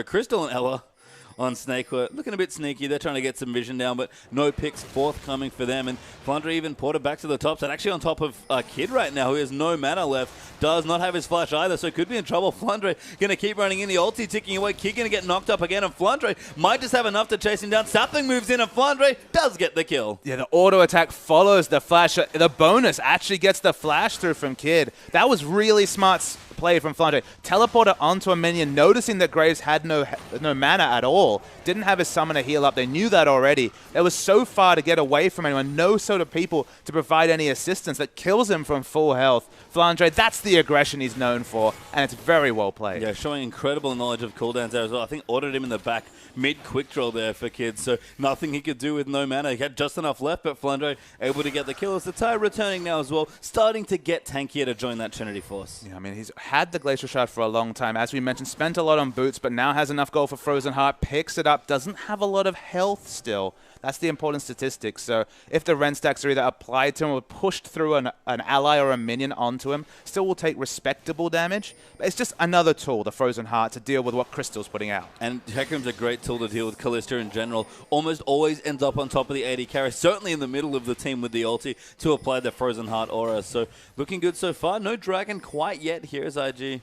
[SPEAKER 1] Crystal and Ella on Snake were looking a bit sneaky. They're trying to get some vision down, but no picks forthcoming for them. And Flandre even ported back to the top side, actually on top of Kid right now, who has no mana left. Does not have his flash either, so could be in trouble. Flandre going to keep running in, the ulti ticking away. Kid going to get knocked up again, and Flandre might just have enough to chase him down. Sapling moves in, and Flandre does get the kill.
[SPEAKER 2] Yeah, the auto attack follows the flash. The bonus actually gets the flash through from Kid. That was really smart play from Flandre. Teleporter onto a minion, noticing that Graves had no mana at all. Didn't have his summoner heal up. They knew that already. They was so far to get away from anyone. No sort of people to provide any assistance. That kills him from full health. Flandre, that's the aggression he's known for, and it's very well played.
[SPEAKER 1] Yeah, showing incredible knowledge of cooldowns there as well. I think ordered him in the back mid-quick draw there for Kid, so nothing he could do with no mana. He had just enough left, but Flandre able to get the kill. As the Zatai returning now as well, starting to get tankier to join that Trinity Force.
[SPEAKER 2] Yeah, I mean, he's had the Glacial Shard for a long time. As we mentioned, spent a lot on boots, but now has enough gold for Frozen Heart, picks it up, doesn't have a lot of health still. That's the important statistic. So if the Ren stacks are either applied to him or pushed through an ally or a minion onto him, still will take respectable damage. But it's just another tool, the Frozen Heart, to deal with what Crystal's putting out.
[SPEAKER 1] And Hecarim's a great tool to deal with Kalista in general. Almost always ends up on top of the AD carry, certainly in the middle of the team with the ulti to apply the Frozen Heart aura. So looking good so far. No Dragon quite yet. Here's IG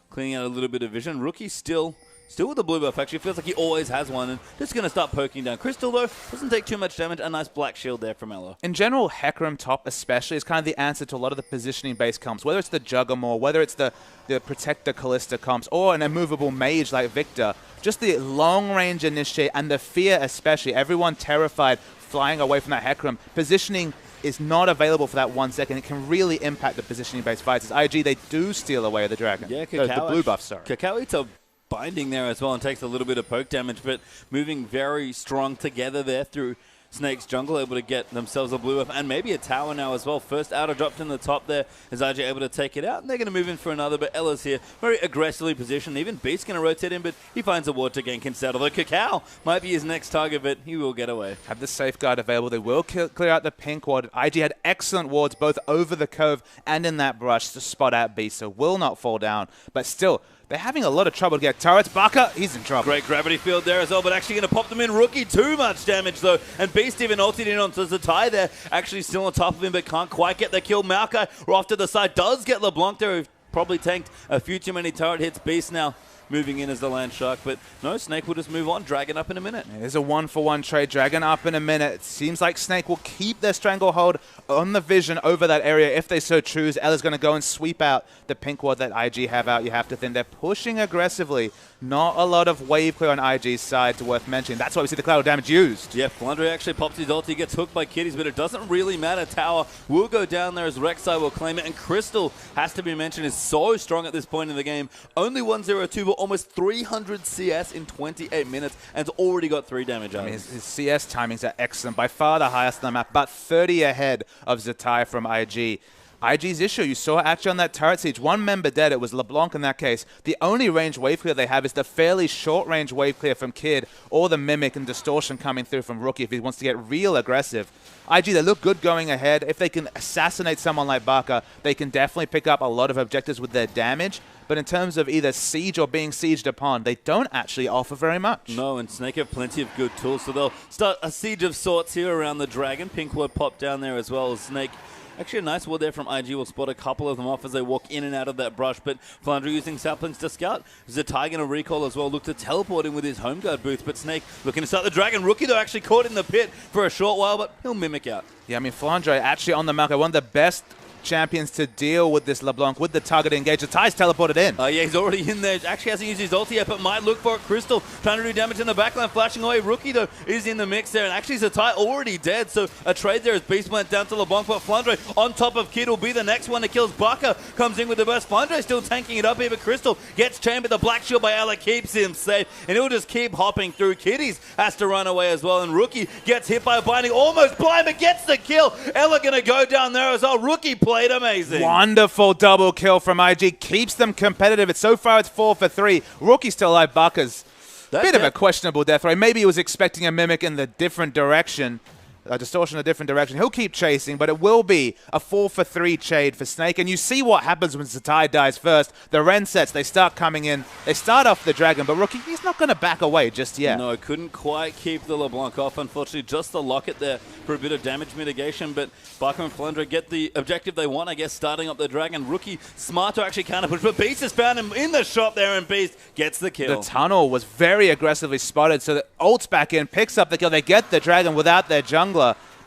[SPEAKER 1] cleaning out a little bit of vision. Rookie still with the blue buff, actually. Feels like he always has one, and just going to start poking down. Crystal, though, doesn't take too much damage. A nice black shield there from Ella.
[SPEAKER 2] In general, Hecarim top especially is kind of the answer to a lot of the positioning-based comps, whether it's the Juggermore, whether it's the Protector Callista comps, or an immovable mage like Victor. Just the long-range initiate and the fear especially. Everyone terrified flying away from that Hecarim. Positioning is not available for that 1 second. It can really impact the positioning-based fights. As IG, they do steal away the Dragon.
[SPEAKER 1] Yeah, Cacao,
[SPEAKER 2] the blue buff, sorry.
[SPEAKER 1] Cacao eats a binding there as well and takes a little bit of poke damage, but moving very strong together there through Snake's jungle, able to get themselves a blue buff and maybe a tower now as well. First outer dropped in the top there as IG able to take it out, and they're going to move in for another, but Ella's here very aggressively positioned. Even Beast's going to rotate in, but he finds a ward to gank instead. Although Cacao might be his next target, but he will get away.
[SPEAKER 2] Have the safeguard available. They will clear out the pink ward. IG had excellent wards both over the cove and in that brush to spot out Beast, so will not fall down. But still, they're having a lot of trouble to get turrets. Barker, he's in trouble.
[SPEAKER 1] Great gravity field there as well, but actually going to pop them in. Rookie, too much damage though. And Beast even ulted in onto Zatai there. Actually still on top of him, but can't quite get the kill. Maokai off to the side, does get LeBlanc there, who probably tanked a few too many turret hits. Beast now moving in as the land shark, but no, Snake will just move on. Dragon up in a minute.
[SPEAKER 2] It is a 1-for-1 trade. Dragon up in a minute. It seems like Snake will keep their stranglehold on the vision over that area if they so choose. Ella's going to go and sweep out the pink ward that IG have out. You have to think they're pushing aggressively. Not a lot of wave clear on IG's side to worth mentioning. That's why we see the collateral damage used.
[SPEAKER 1] Yeah, Flandre actually pops his ulti, gets hooked by Kitties, but it doesn't really matter. Tower will go down there as Rek'Sai will claim it, and Crystal, has to be mentioned, is so strong at this point in the game. Only 1-0-2, but almost 300 CS in 28 minutes, and it's already got 3 damage out.
[SPEAKER 2] His CS timings are excellent, by far the highest on the map, but 30 ahead of Zatai from IG. IG's issue, you saw actually on that turret siege, 1 member dead, it was LeBlanc in that case. The only range wave clear they have is the fairly short range wave clear from Kid, or the Mimic and Distortion coming through from Rookie if he wants to get real aggressive. IG, they look good going ahead. If they can assassinate someone like Baka, they can definitely pick up a lot of objectives with their damage. But in terms of either siege or being sieged upon, they don't actually offer very much.
[SPEAKER 1] No, and Snake have plenty of good tools, so they'll start a siege of sorts here around the Dragon. Pink ward pop down there as well as Snake. Actually, a nice ward there from IG will spot a couple of them off as they walk in and out of that brush, but Flandre using saplings to scout. Zatai going to recall as well, look to teleport in with his home guard boots, but Snake looking to start the Dragon. Rookie, though, actually caught in the pit for a short while, but he'll mimic out.
[SPEAKER 2] Yeah, I mean, Flandre actually on the market, one of the best champions to deal with this LeBlanc with the target engage. Zatai's teleported in.
[SPEAKER 1] Yeah, he's already in there. Actually hasn't used his ulti yet, but might look for it. Crystal trying to do damage in the backline, flashing away. Rookie, though, is in the mix there. And actually, Zatai already dead, so a trade there as Beast went down to LeBlanc, but Flandre on top of Kid will be the next one that kills. Baka comes in with the burst. Flandre still tanking it up here, but Crystal gets chambered. The black shield by Ella keeps him safe, and he'll just keep hopping through. Kitties has to run away as well, and Rookie gets hit by a binding, almost blind, but gets the kill. Ella going to go down there as well. Rookie played amazing.
[SPEAKER 2] Wonderful double kill from IG. Keeps them competitive. So far, it's 4 for 3. Rookie still alive. Baka's bit of a questionable death ray. Maybe he was expecting a Mimic in the different direction. A Distortion in a different direction. He'll keep chasing, but it will be a 4 for 3 trade for Snake. And you see what happens when Zatai dies first. The Ren sets, they start coming in. They start off the Dragon, but Rookie, he's not going to back away just yet.
[SPEAKER 1] No, couldn't quite keep the LeBlanc off. Unfortunately, just the locket there for a bit of damage mitigation. But Baka and Flandre get the objective they want, I guess, starting up the Dragon. Rookie, smart to actually counter push, but Beast has found him in the shot there, and Beast gets the kill.
[SPEAKER 2] The tunnel was very aggressively spotted, so the ult's back in, picks up the kill. They get the Dragon without their jungler.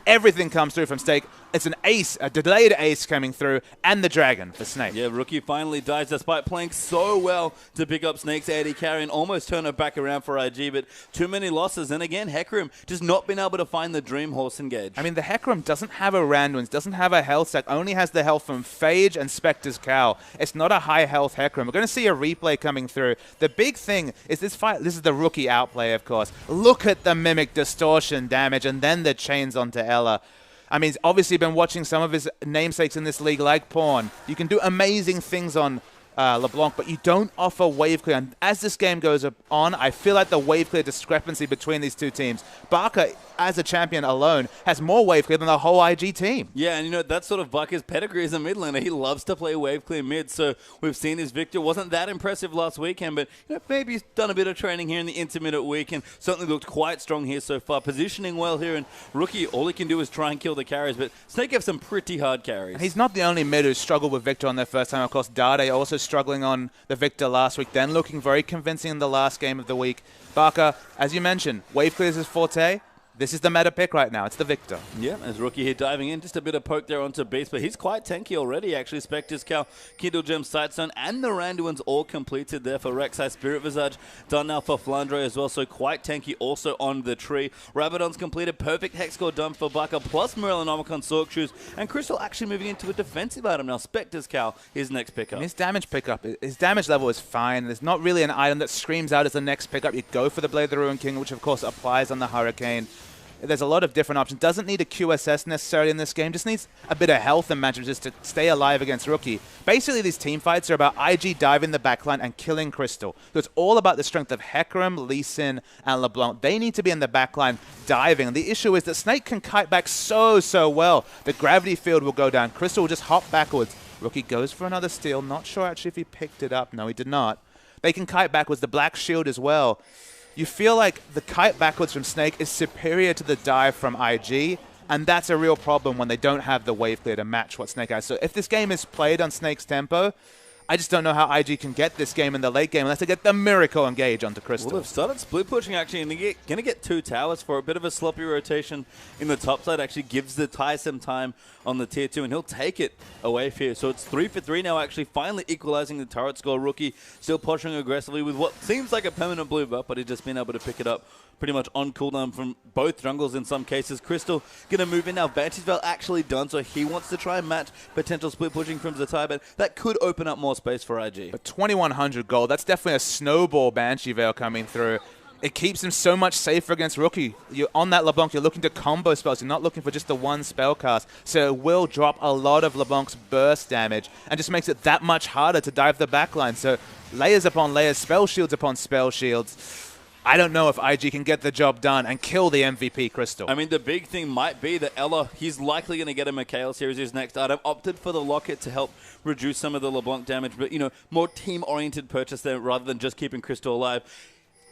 [SPEAKER 2] Everything comes through from Snake. It's an ace, a delayed ace coming through, and the Dragon for Snake.
[SPEAKER 1] Yeah, Rookie finally dies despite playing so well to pick up Snake's AD carry and almost turn it back around for IG, but too many losses. And again, Hecarim just not been able to find the Dream Horse engage.
[SPEAKER 2] I mean, the Hecarim doesn't have a Randuin's, doesn't have a health stack, only has the health from Phage and Spectre's Cowl. It's not a high health Hecarim. We're going to see a replay coming through. The big thing is this fight, this is the Rookie outplay, of course. Look at the Mimic Distortion damage and then the chains onto Ella. I mean, he's obviously been watching some of his namesakes in this league, like Pawn. You can do amazing things on LeBlanc, but you don't offer wave clear. And as this game goes on, I feel like the wave clear discrepancy between these two teams. Baka, as a champion alone, has more wave clear than the whole IG team.
[SPEAKER 1] Yeah, and you know, that's sort of Baka's pedigree as a mid laner. He loves to play wave clear mid, so we've seen his Victor wasn't that impressive last weekend, but you know, maybe he's done a bit of training here in the intermediate week and certainly looked quite strong here so far. Positioning well here, and Rookie, all he can do is try and kill the carries, but Snake have some pretty hard carries.
[SPEAKER 2] And he's not the only mid who struggled with Victor on their first time. Of course, Dade also struggling on the Victor last week, then looking very convincing in the last game of the week. Baka, as you mentioned, wave clear is his forte. This is the meta pick right now. It's the Victor.
[SPEAKER 1] Yeah, as Rookie here diving in. Just a bit of poke there onto Beast, but he's quite tanky already, actually. Spectre's Cowl, Kindle Gem, Sightstone, and the Randuin's all completed there for Rek'Sai. Spirit Visage done now for Flandre as well, so quite tanky also on the tree. Rabadon's completed. Perfect Hex score done for Baka, plus Morellonomicon Sork Shoes, and Crystal actually moving into a defensive item now. Spectre's Cowl, his next pickup.
[SPEAKER 2] And his damage pickup, his damage level is fine. There's not really an item that screams out as the next pickup. You go for the Blade of the Ruined King, which of course applies on the Hurricane. There's a lot of different options. Doesn't need a QSS necessarily in this game. Just needs a bit of health and magic just to stay alive against Rookie. Basically, these team fights are about IG diving the backline and killing Crystal. So it's all about the strength of Hecarim, Lee Sin, and LeBlanc. They need to be in the backline diving. And the issue is that Snake can kite back so well. The gravity field will go down. Crystal will just hop backwards. Rookie goes for another steal. Not sure actually if he picked it up. No, he did not. They can kite backwards. The black shield as well. You feel like the kite backwards from Snake is superior to the dive from IG, and that's a real problem when they don't have the wave clear to match what Snake has. So if this game is played on Snake's tempo, I just don't know how IG can get this game in the late game unless they get the miracle engage onto Crystal.
[SPEAKER 1] Well, they've started split pushing actually, and they're going to get 2 towers for a bit of a sloppy rotation in the top side. Actually gives the Ty some time on the tier 2, and he'll take it away here. So it's 3 for 3 now, actually finally equalizing the turret score. Rookie still pushing aggressively with what seems like a permanent blue buff, but he's just been able to pick it up pretty much on cooldown from both jungles in some cases. Crystal going to move in now. Banshee's Veil actually done, so he wants to try and match potential split pushing from Zatai, but that could open up more space for IG.
[SPEAKER 2] But 2,100 gold, that's definitely a snowball Banshee Veil coming through. It keeps him so much safer against Rookie. You're on that LeBlanc, you're looking to combo spells. You're not looking for just the one spell cast. So it will drop a lot of LeBlanc's burst damage and just makes it that much harder to dive the backline. So layers upon layers, spell shields upon spell shields. I don't know if IG can get the job done and kill the MVP Crystal.
[SPEAKER 1] I mean, the big thing might be that Ella, he's likely going to get a Mikhail series his next item. Opted for the Locket to help reduce some of the LeBlanc damage, but, you know, more team-oriented purchase there rather than just keeping Crystal alive.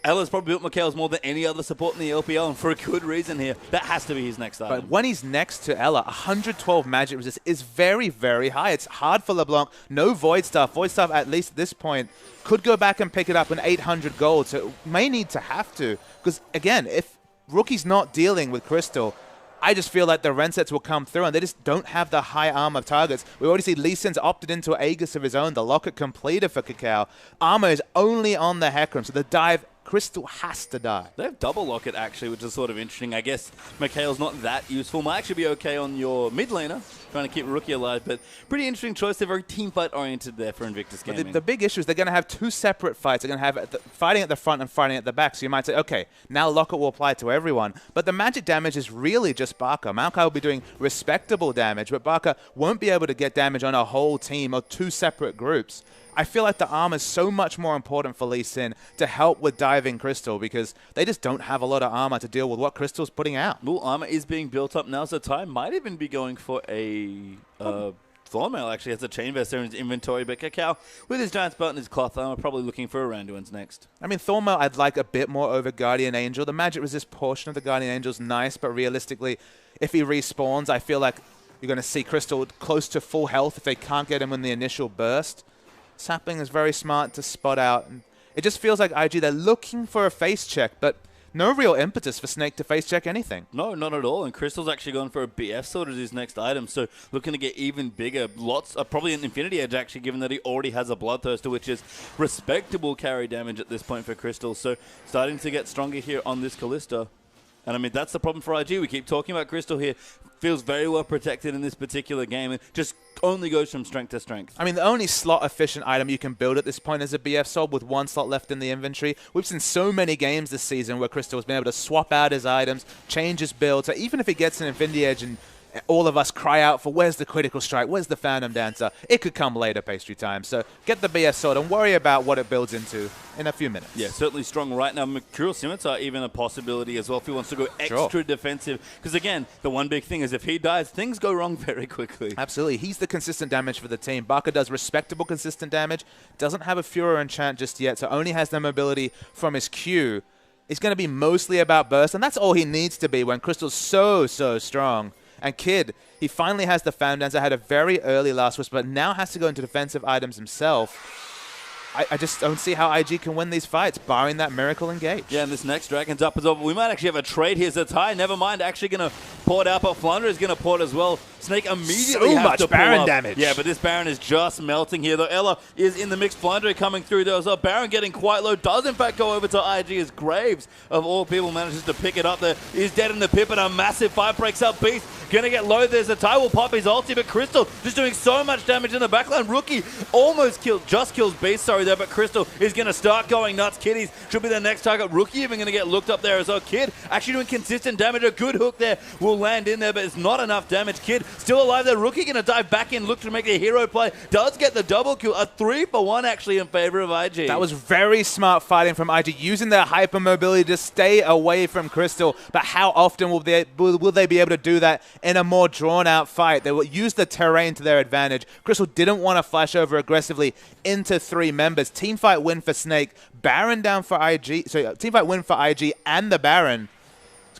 [SPEAKER 1] Ella's probably built Mikhail's more than any other support in the LPL, and for a good reason here. That has to be his next item.
[SPEAKER 2] But when he's next to Ella, 112 magic resist is very, very high. It's hard for LeBlanc. No Void Staff. Void Staff, at least at this point, could go back and pick it up in 800 gold, so it may need to have to. Because, again, if Rookie's not dealing with Crystal, I just feel like the Rensets will come through, and they just don't have the high armor targets. We already see Lee Sin's opted into an Aegis of his own, the Locket completed for Cacao. Armor is only on the Hecarim, so the dive, Crystal has to die.
[SPEAKER 1] They have double Locket, actually, which is sort of interesting. I guess Mikhail's not that useful. Might actually be okay on your mid laner, trying to keep Rookie alive, but pretty interesting choice. They're very team fight oriented there for Invictus Gaming.
[SPEAKER 2] The big issue is they're going to have 2 separate fights. They're going to have fighting at the front and fighting at the back. So you might say, okay, now Locket will apply to everyone. But the magic damage is really just Barca. Maokai will be doing respectable damage, but Barca won't be able to get damage on a whole team or 2 separate groups. I feel like the armor is so much more important for Lee Sin to help with diving Crystal because they just don't have a lot of armor to deal with what Crystal's putting out.
[SPEAKER 1] Well, armor is being built up now, so Ty might even be going for a Thornmail. Actually has a Chain Vest there in his inventory, but Cacao, with his Giant's Belt and his cloth armor, probably looking for a Randuin's next.
[SPEAKER 2] I mean, Thornmail I'd like a bit more over Guardian Angel. The magic resist portion of the Guardian Angel is nice, but realistically, if he respawns, I feel like you're going to see Crystal close to full health if they can't get him in the initial burst. Sapling is very smart to spot out. And it just feels like IG, they're looking for a face check, but no real impetus for Snake to face check anything.
[SPEAKER 1] No, not at all. And Crystal's actually gone for a BF sword as his next item, so looking to get even bigger. Probably an Infinity Edge, actually, given that he already has a Bloodthirster, which is respectable carry damage at this point for Crystal. So starting to get stronger here on this Kalista. And I mean, that's the problem for IG. We keep talking about Crystal here. Feels very well protected in this particular game and just only goes from strength to strength. I
[SPEAKER 2] mean, the only slot-efficient item you can build at this point is a BF Sword with 1 slot left in the inventory. We've seen so many games this season where Crystal has been able to swap out his items, change his build. So even if he gets an Infinity Edge and all of us cry out for where's the critical strike, where's the Phantom Dancer, it could come later, pastry time. So get the BF Sword and worry about what it builds into in a few minutes.
[SPEAKER 1] Yeah, certainly strong right now. Mercurial Scimitar even a possibility as well if he wants to go extra defensive. Because again, the one big thing is if he dies, things go wrong very quickly.
[SPEAKER 2] Absolutely. He's the consistent damage for the team. Barca does respectable consistent damage, doesn't have a Furor enchant just yet, so only has the mobility from his Q. It's going to be mostly about burst, and that's all he needs to be when Crystal's so strong. And Kid, he finally has the Phantom Dancer, had a very early last whisper, but now has to go into defensive items himself. I just don't see how IG can win these fights, barring that miracle engage.
[SPEAKER 1] Yeah, and this next Dragon's up as well. We might actually have a trade here. Zatai, never mind, actually going to port out, but Flounder is going to port as well. Snake immediately
[SPEAKER 2] so
[SPEAKER 1] has
[SPEAKER 2] much
[SPEAKER 1] to
[SPEAKER 2] Baron
[SPEAKER 1] pull up.
[SPEAKER 2] damage.
[SPEAKER 1] Yeah, but this Baron is just melting here, though. Ella is in the mix. Flounder coming through there as well. Baron getting quite low. Does, in fact, go over to IG as Graves, of all people, manages to pick it up there. Is dead in the pit, but a massive fight breaks up. Beast going to get low. There's Zatai will pop his ulti, but Crystal just doing so much damage in the backline. Rookie almost just kills Beast, sorry there, but Crystal is going to start going nuts. Kitties should be the next target. Rookie even going to get looked up there as well. Kid actually doing consistent damage. A good hook there will land in there, but it's not enough damage. Kid still alive there. Rookie going to dive back in, look to make a hero play. Does get the double kill. A 3-for-1 actually in favor of IG.
[SPEAKER 2] That was very smart fighting from IG, using their hyper mobility to stay away from Crystal. But how often will they be able to do that in a more drawn out fight? They will use the terrain to their advantage. Crystal didn't want to flash over aggressively into 3 members. Teamfight win for Snake. Baron down for IG. So teamfight win for IG and the Baron.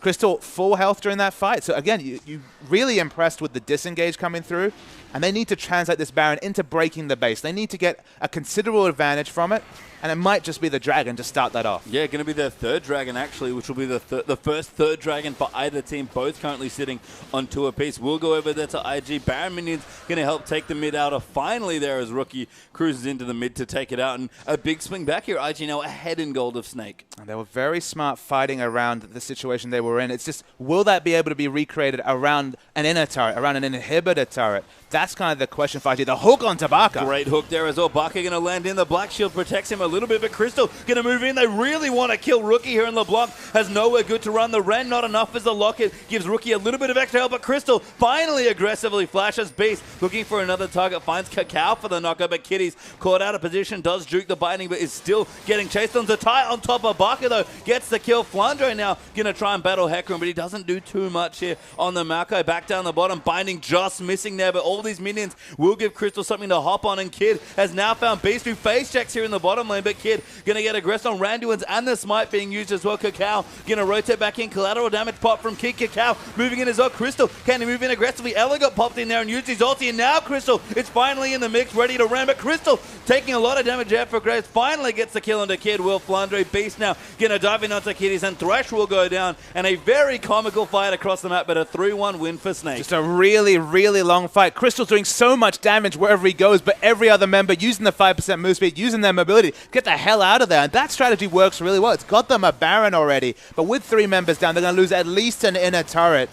[SPEAKER 2] Crystal full health during that fight. So again, you really impressed with the disengage coming through, and they need to translate this Baron into breaking the base. They need to get a considerable advantage from it, and it might just be the Dragon to start that off.
[SPEAKER 1] Yeah, going to be their third Dragon, actually, which will be the first third Dragon for either team, both currently sitting on 2 apiece. We'll go over there to IG. Baron minions going to help take the mid outer. Finally there as Rookie cruises into the mid to take it out, and a big swing back here. IG now ahead in gold of Snake.
[SPEAKER 2] And they were very smart fighting around the situation they were in. It's just, will that be able to be recreated around an inner turret, around an inhibitor turret? That's kind of the question for IG. The hook on Tabaka.
[SPEAKER 1] Great hook there as well. Baka going to land in. The Black Shield protects him a little bit, but Crystal going to move in. They really want to kill Rookie here, and LeBlanc has nowhere good to run. The Ren not enough as the Locket gives Rookie a little bit of extra help, but Crystal finally aggressively flashes Beast, looking for another target, finds Cacao for the knockup, but Kitty's caught out of position, does juke the biting, but is still getting chased on Zatai on top of Baka, though. Gets the kill. Flandre now going to try and battle Hecarim, but he doesn't do too much here on the Malco. Back down the bottom, binding just missing there, but all these minions will give Crystal something to hop on, and Kid has now found Beast, who face checks here in the bottom lane, but Kid going to get aggressed on Randuin's, and the smite being used as well. Cacao going to rotate back in. Collateral damage pop from Kid. Cacao moving in as well. Crystal can he move in aggressively? Ella got popped in there and used his ulti, and now Crystal is finally in the mix, ready to ram, but Crystal taking a lot of damage there for Graves. Finally gets the kill onto Kid. Will Flandre. Beast now going to dive in onto Kiddies, and Thresh will go down, and a very comical fight across the map, but a 3-1 win for Snake.
[SPEAKER 2] Just a really, really long fight. Crystal's doing so much damage wherever he goes, but every other member using the 5% move speed, using their mobility, get the hell out of there. And that strategy works really well. It's got them a Baron already, but with 3 members down, they're going to lose at least an inner turret.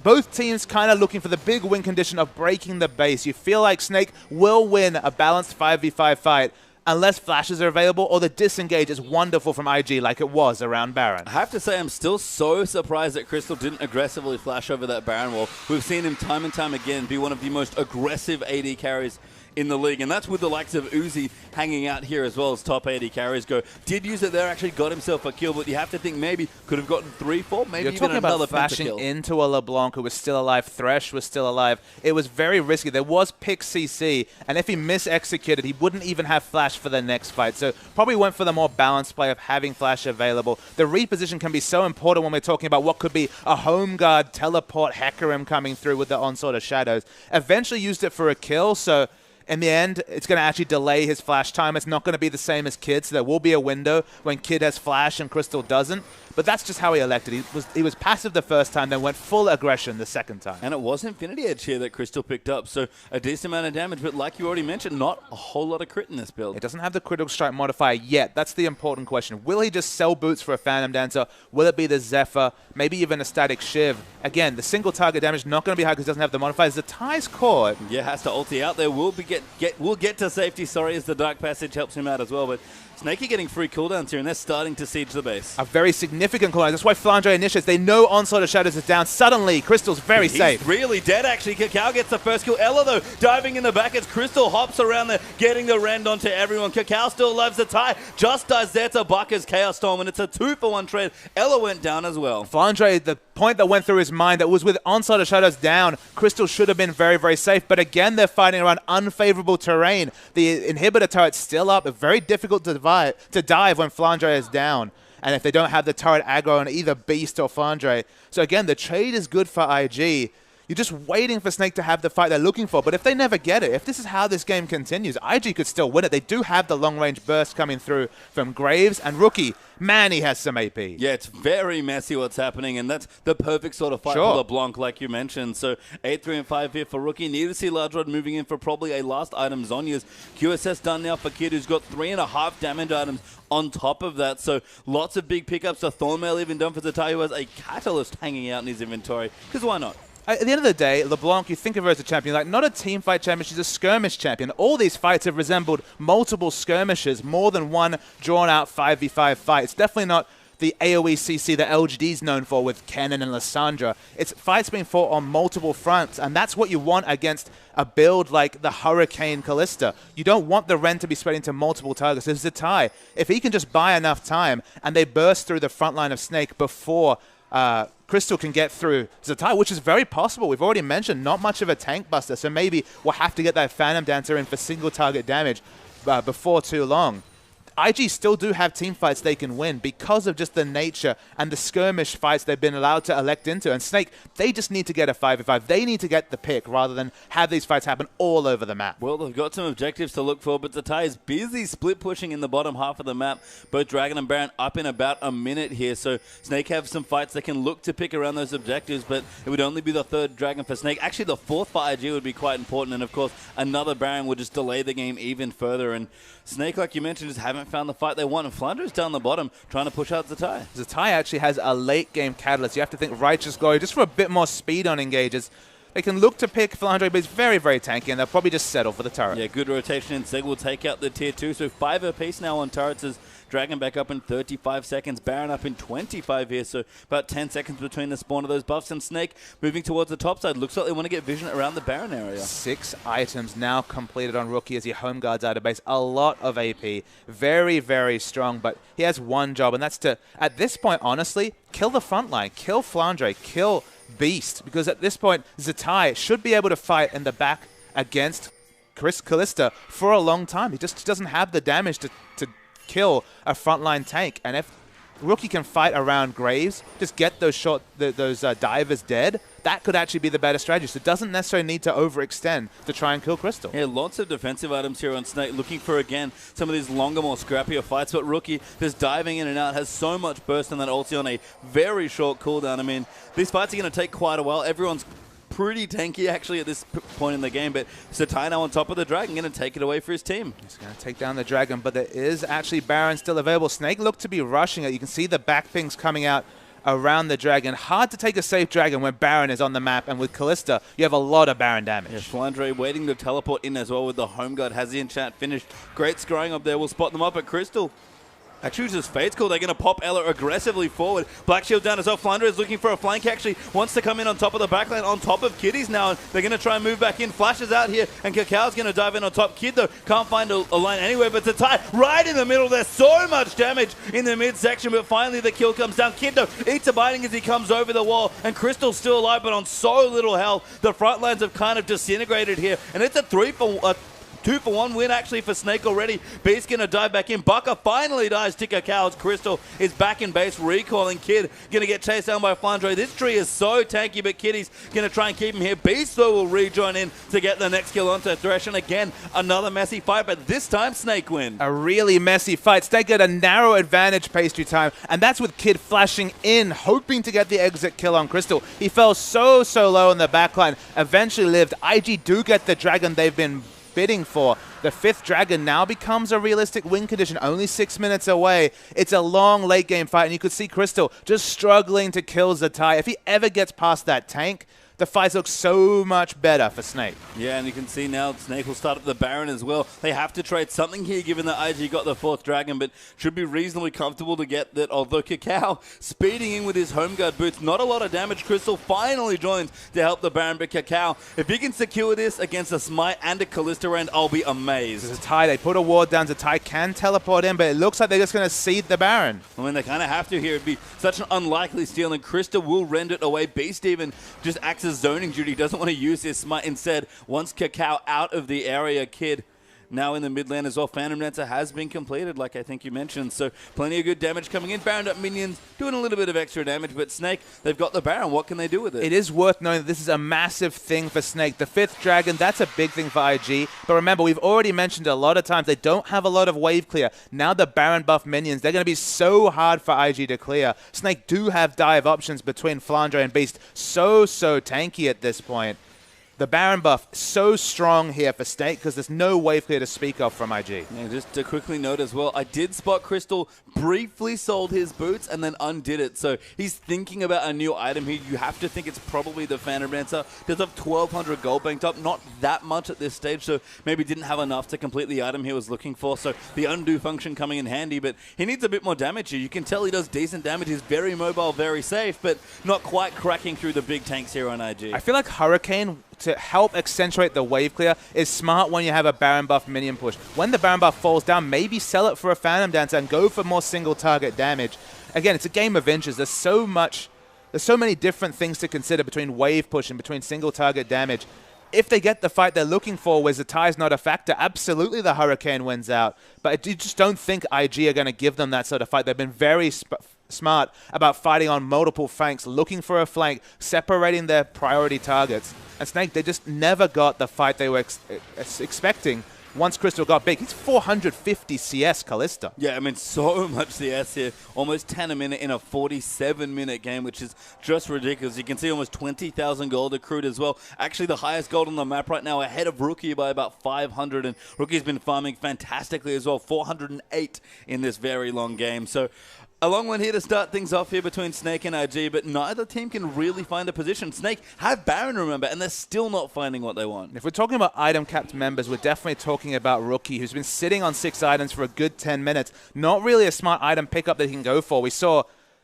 [SPEAKER 2] Both teams kind of looking for the big win condition of breaking the base. You feel like Snake will win a balanced 5v5 fight unless flashes are available, or the disengage is wonderful from IG like it was around Baron.
[SPEAKER 1] I have to say, I'm still so surprised that Crystal didn't aggressively flash over that Baron wall. We've seen him time and time again be one of the most aggressive AD carries in the league, and that's with the likes of Uzi hanging out here as well as top 80 carries go. Did use it there, actually got himself a kill, but you have to think maybe could have gotten 3, 4, maybe
[SPEAKER 2] You're
[SPEAKER 1] even
[SPEAKER 2] talking
[SPEAKER 1] another
[SPEAKER 2] about flashing
[SPEAKER 1] pentakill.
[SPEAKER 2] into a LeBlanc who was still alive. Thresh was still alive. It was very risky. There was pick CC, and if he mis-executed, he wouldn't even have flash for the next fight. So probably went for the more balanced play of having flash available. The reposition can be so important when we're talking about what could be a home guard teleport Hecarim coming through with the onslaught of shadows. Eventually used it for a kill, so in the end, it's going to actually delay his flash time. It's not going to be the same as Kid, so there will be a window when Kid has flash and Crystal doesn't. But that's just how he elected. He was passive the first time, then went full aggression the second time.
[SPEAKER 1] And it was Infinity Edge here that Crystal picked up, so a decent amount of damage, but like you already mentioned, not a whole lot of crit in this build.
[SPEAKER 2] It doesn't have the critical strike modifier yet. That's the important question. Will he just sell boots for a Phantom Dancer? Will it be the Zephyr? Maybe even a static Shiv? Again, the single target damage not going to be high because it doesn't have the modifiers. The tie's caught.
[SPEAKER 1] Yeah, has to ulti out there. We'll get to safety, sorry, as the Dark Passage helps him out as well, but Snakey getting free cooldowns here, and they're starting to siege the base.
[SPEAKER 2] A very significant cooldown. That's why Flandre initiates. They know Onslaught of Shadows is down. Suddenly, Crystal's very safe.
[SPEAKER 1] He's really dead, actually. Cacao gets the first kill. Ella, though, diving in the back as Crystal hops around there, getting the rend onto everyone. Cacao still loves the tie. Just does there to Baka's Chaos Storm, and it's a 2-for-1 trade. Ella went down as well.
[SPEAKER 2] Flandre, the point that went through his mind, that was with Onslaught of Shadows down, Crystal should have been very, very safe. But again, they're fighting around unfavorable terrain. The inhibitor turret's still up. It's very difficult to dive when Flandre is down. And if they don't have the turret aggro on either Beast or Flandre. So again, the trade is good for IG. You're just waiting for Snake to have the fight they're looking for. But if they never get it, if this is how this game continues, IG could still win it. They do have the long-range burst coming through from Graves and Rookie. Man, he has some AP.
[SPEAKER 1] Yeah, it's very messy what's happening, and that's the perfect sort of fight for LeBlanc, like you mentioned. So 8-3 and 5 here for Rookie. Need to see Large Rod moving in for probably a last item, Zonya's. QSS done now for Kid, who's got 3.5 damage items on top of that. So lots of big pickups. The Thornmail even done for Zatai, who has a Catalyst hanging out in his inventory, because why not?
[SPEAKER 2] At the end of the day, LeBlanc, you think of her as a champion, like not a team fight champion, she's a skirmish champion. All these fights have resembled multiple skirmishes, more than one drawn-out 5v5 fight. It's definitely not the AoE CC that LGD's known for with Kennen and Lissandra. It's fights being fought on multiple fronts, and that's what you want against a build like the Hurricane Callista. You don't want the Ren to be spreading to multiple targets. There's Zatai. If he can just buy enough time, and they burst through the front line of Snake before Crystal can get through Zatai, which is very possible. We've already mentioned not much of a tank buster, so maybe we'll have to get that Phantom Dancer in for single target damage before too long. IG still do have team fights they can win because of just the nature and the skirmish fights they've been allowed to elect into. And Snake, they just need to get a 5v5. They need to get the pick rather than have these fights happen all over the map.
[SPEAKER 1] Well, they've got some objectives to look for, but Zatai is busy split pushing in the bottom half of the map. Both Dragon and Baron up in about a minute here, so Snake have some fights they can look to pick around those objectives, but it would only be the third Dragon for Snake. Actually, the fourth for IG would be quite important, and of course, another Baron would just delay the game even further. And Snake, like you mentioned, just haven't found the fight they want, and Flandra's down the bottom trying to push out Zatai.
[SPEAKER 2] Zatai actually has a late game catalyst. You have to think Righteous Glory just for a bit more speed on engages. They can look to pick Flandre, but it's very, very tanky, and they'll probably just settle for the turret.
[SPEAKER 1] Yeah, good rotation, and Seg will take out the tier 2, so 5 apiece now on turrets as Dragon back up in 35 seconds, Baron up in 25 here, so about 10 seconds between the spawn of those buffs, and Snake moving towards the top side. Looks like they want to get vision around the Baron area. 6
[SPEAKER 2] items now completed on Rookie as he home guards out of base. A lot of AP. Very, very strong, but he has one job, and that's to, at this point, honestly, kill the front line, kill Flandre, kill Beast, because at this point, Zatai should be able to fight in the back against Callista for a long time. He just doesn't have the damage to kill a frontline tank, and if Rookie can fight around Graves, just get those divers dead, that could actually be the better strategy. So it doesn't necessarily need to overextend to try and kill Crystal.
[SPEAKER 1] Yeah, lots of defensive items here on Snake, looking for, again, some of these longer, more scrappier fights, but Rookie just diving in and out, has so much burst in that ulti on a very short cooldown. I mean, these fights are going to take quite a while. Everyone's pretty tanky actually at this point in the game, but Zatai now on top of the Dragon, going to take it away for his team.
[SPEAKER 2] He's going to take down the Dragon, but there is actually Baron still available. Snake looked to be rushing it. You can see the back pings coming out around the Dragon. Hard to take a safe Dragon when Baron is on the map, and with Callista, you have a lot of Baron damage.
[SPEAKER 1] Yeah, Flandre waiting to teleport in as well with the home guard. Has the enchant finished. Great scrying up there. We'll spot them up at Crystal. Actually, just Fate's call. They're going to pop Ella aggressively forward. Black Shield down as well. Flandre is looking for a flank. Actually wants to come in on top of the backline, on top of Kitties now. And they're going to try and move back in. Flashes out here, and Cacao going to dive in on top. Kid, though, can't find a line anywhere. But Zatai right in the middle. There's so much damage in the midsection, but finally the kill comes down. Kid, though, eats a biting as he comes over the wall. And Crystal's still alive, but on so little health. The front lines have kind of disintegrated here. And it's a 2-for-1 win actually for Snake already. Beast going to dive back in. Bucker finally dies to Cacao's. Crystal is back in base, recalling Kid. Going to get chased down by Flandre. This tree is so tanky, but Kitty's going to try and keep him here. Beast, though, will rejoin in to get the next kill onto Thresh. And again, another messy fight, but this time Snake win.
[SPEAKER 2] A really messy fight. Snake get a narrow advantage pastry time, and that's with Kid flashing in, hoping to get the exit kill on Crystal. He fell so low in the backline, eventually lived. IG do get the Dragon they've been bidding for. The 5th Dragon now becomes a realistic win condition, only 6 minutes away. It's a long late game fight, and you could see Crystal just struggling to kill Zatai. If he ever gets past that tank, the fights look so much better for Snake.
[SPEAKER 1] Yeah, and you can see now Snake will start up the Baron as well. They have to trade something here, given that IG got the 4th Dragon, but should be reasonably comfortable to get that. Although Cacao speeding in with his home guard boots, not a lot of damage. Crystal finally joins to help the Baron, but Cacao, if he can secure this against a Smite and a Callista Rend, I'll be amazed.
[SPEAKER 2] Zatai, they put a ward down. Zatai can teleport in, but it looks like they're just going to cede the Baron.
[SPEAKER 1] I mean, they kind of have to here. It'd be such an unlikely steal, and Krista will rend it away. Beast even just acts as zoning duty, doesn't want to use his smite. Instead, wants Cacao out of the area. Kid now in the mid lane as well. Phantom Dancer has been completed, like I think you mentioned, so plenty of good damage coming in. Baron up minions doing a little bit of extra damage, but Snake, they've got the Baron. What can they do with it?
[SPEAKER 2] It is worth knowing that this is a massive thing for Snake. The 5th Dragon, that's a big thing for IG, but remember, we've already mentioned a lot of times, they don't have a lot of wave clear. Now the Baron buff minions, they're going to be so hard for IG to clear. Snake do have dive options between Flandre and Beast, so tanky at this point. The Baron buff so strong here for Snake because there's no wave clear to speak of from IG.
[SPEAKER 1] Yeah, just to quickly note as well, I did spot Crystal briefly sold his boots and then undid it. So he's thinking about a new item here. You have to think it's probably the Phantom Dancer. Does have 1,200 gold banked up. Not that much at this stage, so maybe didn't have enough to complete the item he was looking for. So the undo function coming in handy, but he needs a bit more damage here. You can tell he does decent damage. He's very mobile, very safe, but not quite cracking through the big tanks here on IG.
[SPEAKER 2] I feel like Hurricane, to help accentuate the wave clear, is smart when you have a Baron buff minion push. When the Baron buff falls down, maybe sell it for a Phantom Dancer and go for more single target damage. Again, it's a game of inches. There's so many different things to consider between wave push and between single target damage. if they get the fight they're looking for where Zatai's not a factor, absolutely the Hurricane wins out. But I just don't think IG are going to give them that sort of fight. They've been very smart about fighting on multiple flanks, looking for a flank, separating their priority targets. And Snake, they just never got the fight they were expecting. Once Crystal got big, he's 450 CS Kalista.
[SPEAKER 1] Yeah, I mean, so much CS here. Almost 10 a minute in a 47-minute game, which is just ridiculous. You can see almost 20,000 gold accrued as well. Actually, the highest gold on the map right now, ahead of Rookie by about 500. And Rookie's been farming fantastically as well, 408 in this very long game. So a long one here to start things off here between Snake and IG, but neither team can really find a position. Snake have Baron, remember, and they're still not finding what they want.
[SPEAKER 2] If we're talking about item-capped members, we're definitely talking about Rookie, who's been sitting on 6 items for a good 10 minutes. Not really a smart item pickup that he can go for. We saw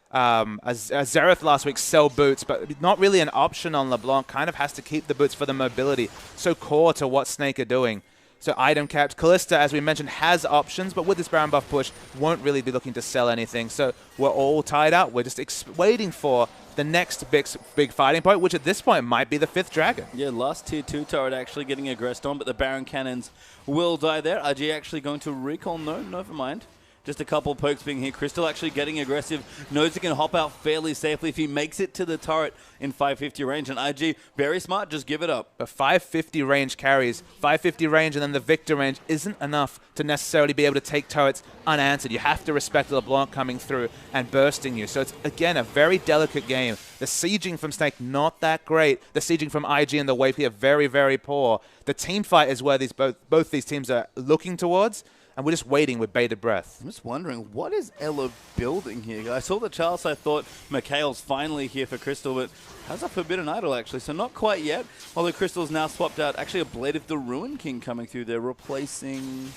[SPEAKER 2] a Xerath last week sell boots, but not really an option on LeBlanc. Kind of has to keep the boots for the mobility. So core to what Snake are doing. So item capped. Kalista, as we mentioned, has options, but with this Baron buff push, won't really be looking to sell anything. So we're all tied out. We're just waiting for the next big fighting point, which at this point might be the 5th Dragon.
[SPEAKER 1] Yeah, last tier 2 turret actually getting aggressed on, but the Baron cannons will die there. IG actually going to recall. No, never mind. Just a couple pokes being here. Crystal actually getting aggressive. Knows he can hop out fairly safely if he makes it to the turret in 550 range. And IG, very smart, just give it up.
[SPEAKER 2] But 550 range carries. 550 range and then the Victor range isn't enough to necessarily be able to take turrets unanswered. You have to respect LeBlanc coming through and bursting you. So it's, again, a very delicate game. The sieging from Snake, not that great. The sieging from IG and the wave here, very, very poor. The team fight is where both these teams are looking towards. And we're just waiting with bated breath.
[SPEAKER 1] I'm just wondering, what is Ella building here? I saw the Charles, I thought Mikhail's finally here for Crystal, but has a Forbidden Idol, actually, so not quite yet. Although Crystal's now swapped out, actually a Blade of the Ruin King coming through there, replacing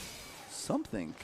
[SPEAKER 1] something.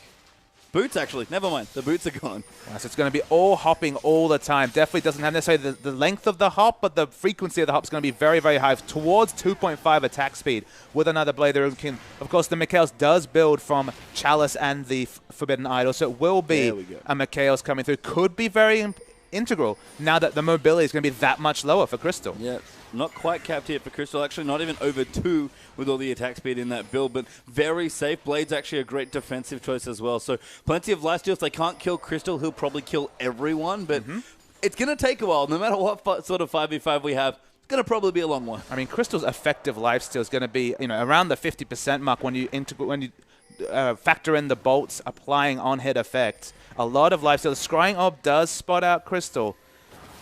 [SPEAKER 1] Boots, actually. Never mind. The boots are gone.
[SPEAKER 2] Yeah, so it's going to be all hopping all the time. Definitely doesn't have necessarily the length of the hop, but the frequency of the hop is going to be very, very high, towards 2.5 attack speed with another Blade of the King. Of course, the Mikhail's does build from Chalice and the Forbidden Idol, so it will be a Mikhail's coming through. Could be very integral now that the mobility is going to be that much lower for Crystal.
[SPEAKER 1] Yeah. Not quite capped here for Crystal. Actually, not even over 2 with all the attack speed in that build, but very safe. Blade's actually a great defensive choice as well. So plenty of lifesteal. If they can't kill Crystal, he'll probably kill everyone, but it's going to take a while. No matter what sort of 5v5 we have, it's going to probably be a long one.
[SPEAKER 2] I mean, Crystal's effective lifesteal is going to be, around the 50% mark when you factor in the bolts applying on-hit effects. A lot of lifesteal. The Scrying Orb does spot out Crystal.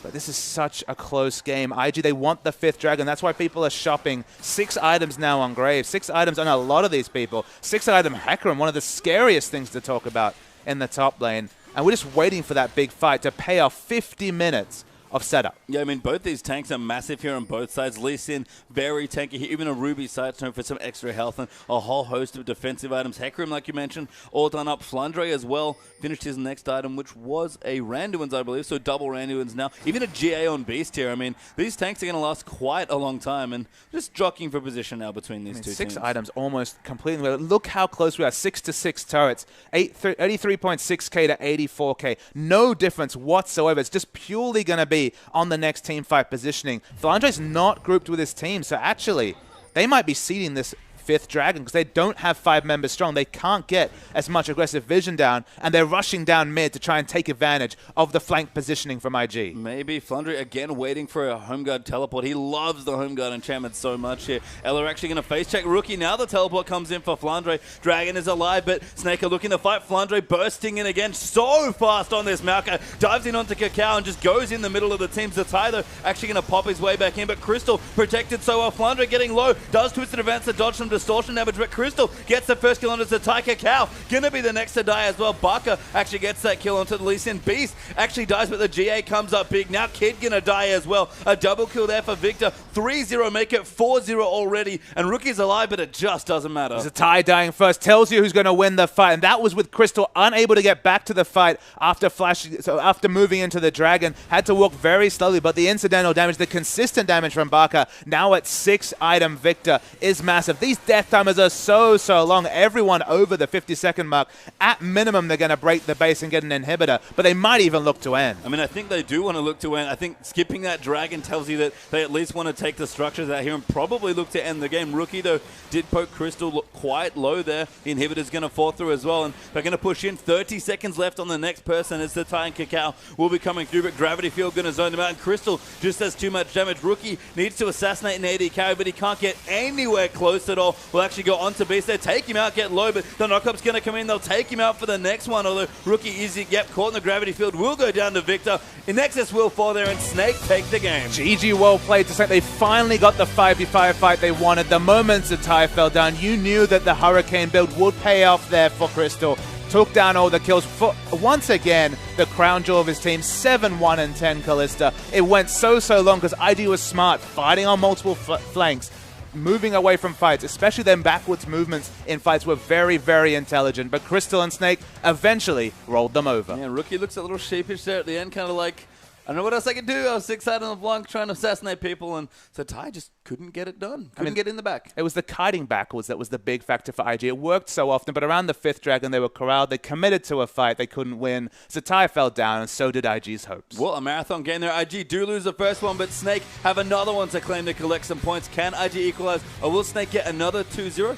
[SPEAKER 2] But this is such a close game. IG, they want the 5th Dragon. That's why people are shopping 6 items now on Graves. 6 items on a lot of these people. 6-item Hecarim, one of the scariest things to talk about in the top lane. And we're just waiting for that big fight to pay off 50 minutes of setup.
[SPEAKER 1] Yeah, I mean, both these tanks are massive here on both sides. Lee Sin, very tanky here. Even a Ruby Sidestone for some extra health and a whole host of defensive items. Hecarim, like you mentioned, all done up. Flandre as well finished his next item, which was a Randuin's, I believe, so double Randuin's now. Even a GA on Beast here. I mean, these tanks are going to last quite a long time, and just jockeying for position now between these two
[SPEAKER 2] 6
[SPEAKER 1] teams.
[SPEAKER 2] items almost completely. Look how close we are. 6 to 6 turrets. 83.6k to 84k. No difference whatsoever. It's just purely going to be on the next team fight positioning. Flandre's not grouped with his team, so actually, they might be seeding this 5th Dragon because they don't have 5 members strong. They can't get as much aggressive vision down, and they're rushing down mid to try and take advantage of the flank positioning from IG.
[SPEAKER 1] Maybe Flandre again waiting for a Home Guard teleport. He loves the Home Guard enchantment so much here. Ella actually going to face check Rookie. Now the teleport comes in for Flandre. Dragon is alive, but Snake are looking to fight. Flandre bursting in again so fast on this Malka. Dives in onto Cacao and just goes in the middle of the team. Zatai, though, actually going to pop his way back in, but Crystal protected so well. Flandre getting low. Does Twisted Advance to dodge some distortion damage, but Crystal gets the first kill onto Zatai. Cacao gonna be the next to die as well. Barker actually gets that kill onto the Lee Sin. Beast actually dies, but the GA comes up big. Now Kid gonna die as well. A double kill there for Victor. 3-0, make it 4-0 already, and Rookie's alive, but it just doesn't matter.
[SPEAKER 2] Zatai dying first tells you who's going to win the fight, and that was with Crystal unable to get back to the fight after moving into the Dragon. Had to walk very slowly, but the incidental damage, the consistent damage from Barker, now at 6-item Victor, is massive. These death timers are so long. Everyone over the 50-second mark. At minimum, they're going to break the base and get an inhibitor, but they might even look to end.
[SPEAKER 1] I mean, I think they do want to look to end. I think skipping that dragon tells you that they at least want to take the structures out here and probably look to end the game. Rookie, though, did poke Crystal quite low there. The inhibitor's going to fall through as well, and they're going to push in. 30 seconds left on the next person as the Ty and Cacao will be coming through, but Gravity Field going to zone them out, and Crystal just does too much damage. Rookie needs to assassinate an AD carry, but he can't get anywhere close at all. Will actually go onto base there, take him out, get low, but the knockup's going to come in. They'll take him out for the next one, although Rookie is, caught in the Gravity Field, will go down to Victor. In Nexus will fall there, and Snake take the game.
[SPEAKER 2] GG, well played to Snake. They finally got the 5v5 fight they wanted. The moment the Ty fell down, you knew that the Hurricane build would pay off there for Crystal. Took down all the kills. Once again, the crown jewel of his team, 7-1 and 10 Kalista. It went so long because IG was smart, fighting on multiple flanks, moving away from fights, especially them backwards movements in fights were very intelligent. But Crystal and Snake eventually rolled them over.
[SPEAKER 1] Yeah, Rookie looks a little sheepish there at the end, kind of like, I don't know what else I could do. I was 6-side on the flank trying to assassinate people, and so Ty just couldn't get it done. Couldn't get in the back.
[SPEAKER 2] It was the kiting backwards that was the big factor for IG. It worked so often, but around the 5th dragon, they were corralled. They committed to a fight. They couldn't win. So Ty fell down, and so did IG's hopes.
[SPEAKER 1] Well, a marathon game there. IG do lose the first one, but Snake have another one to claim to collect some points. Can IG equalize, or will Snake get another 2-0?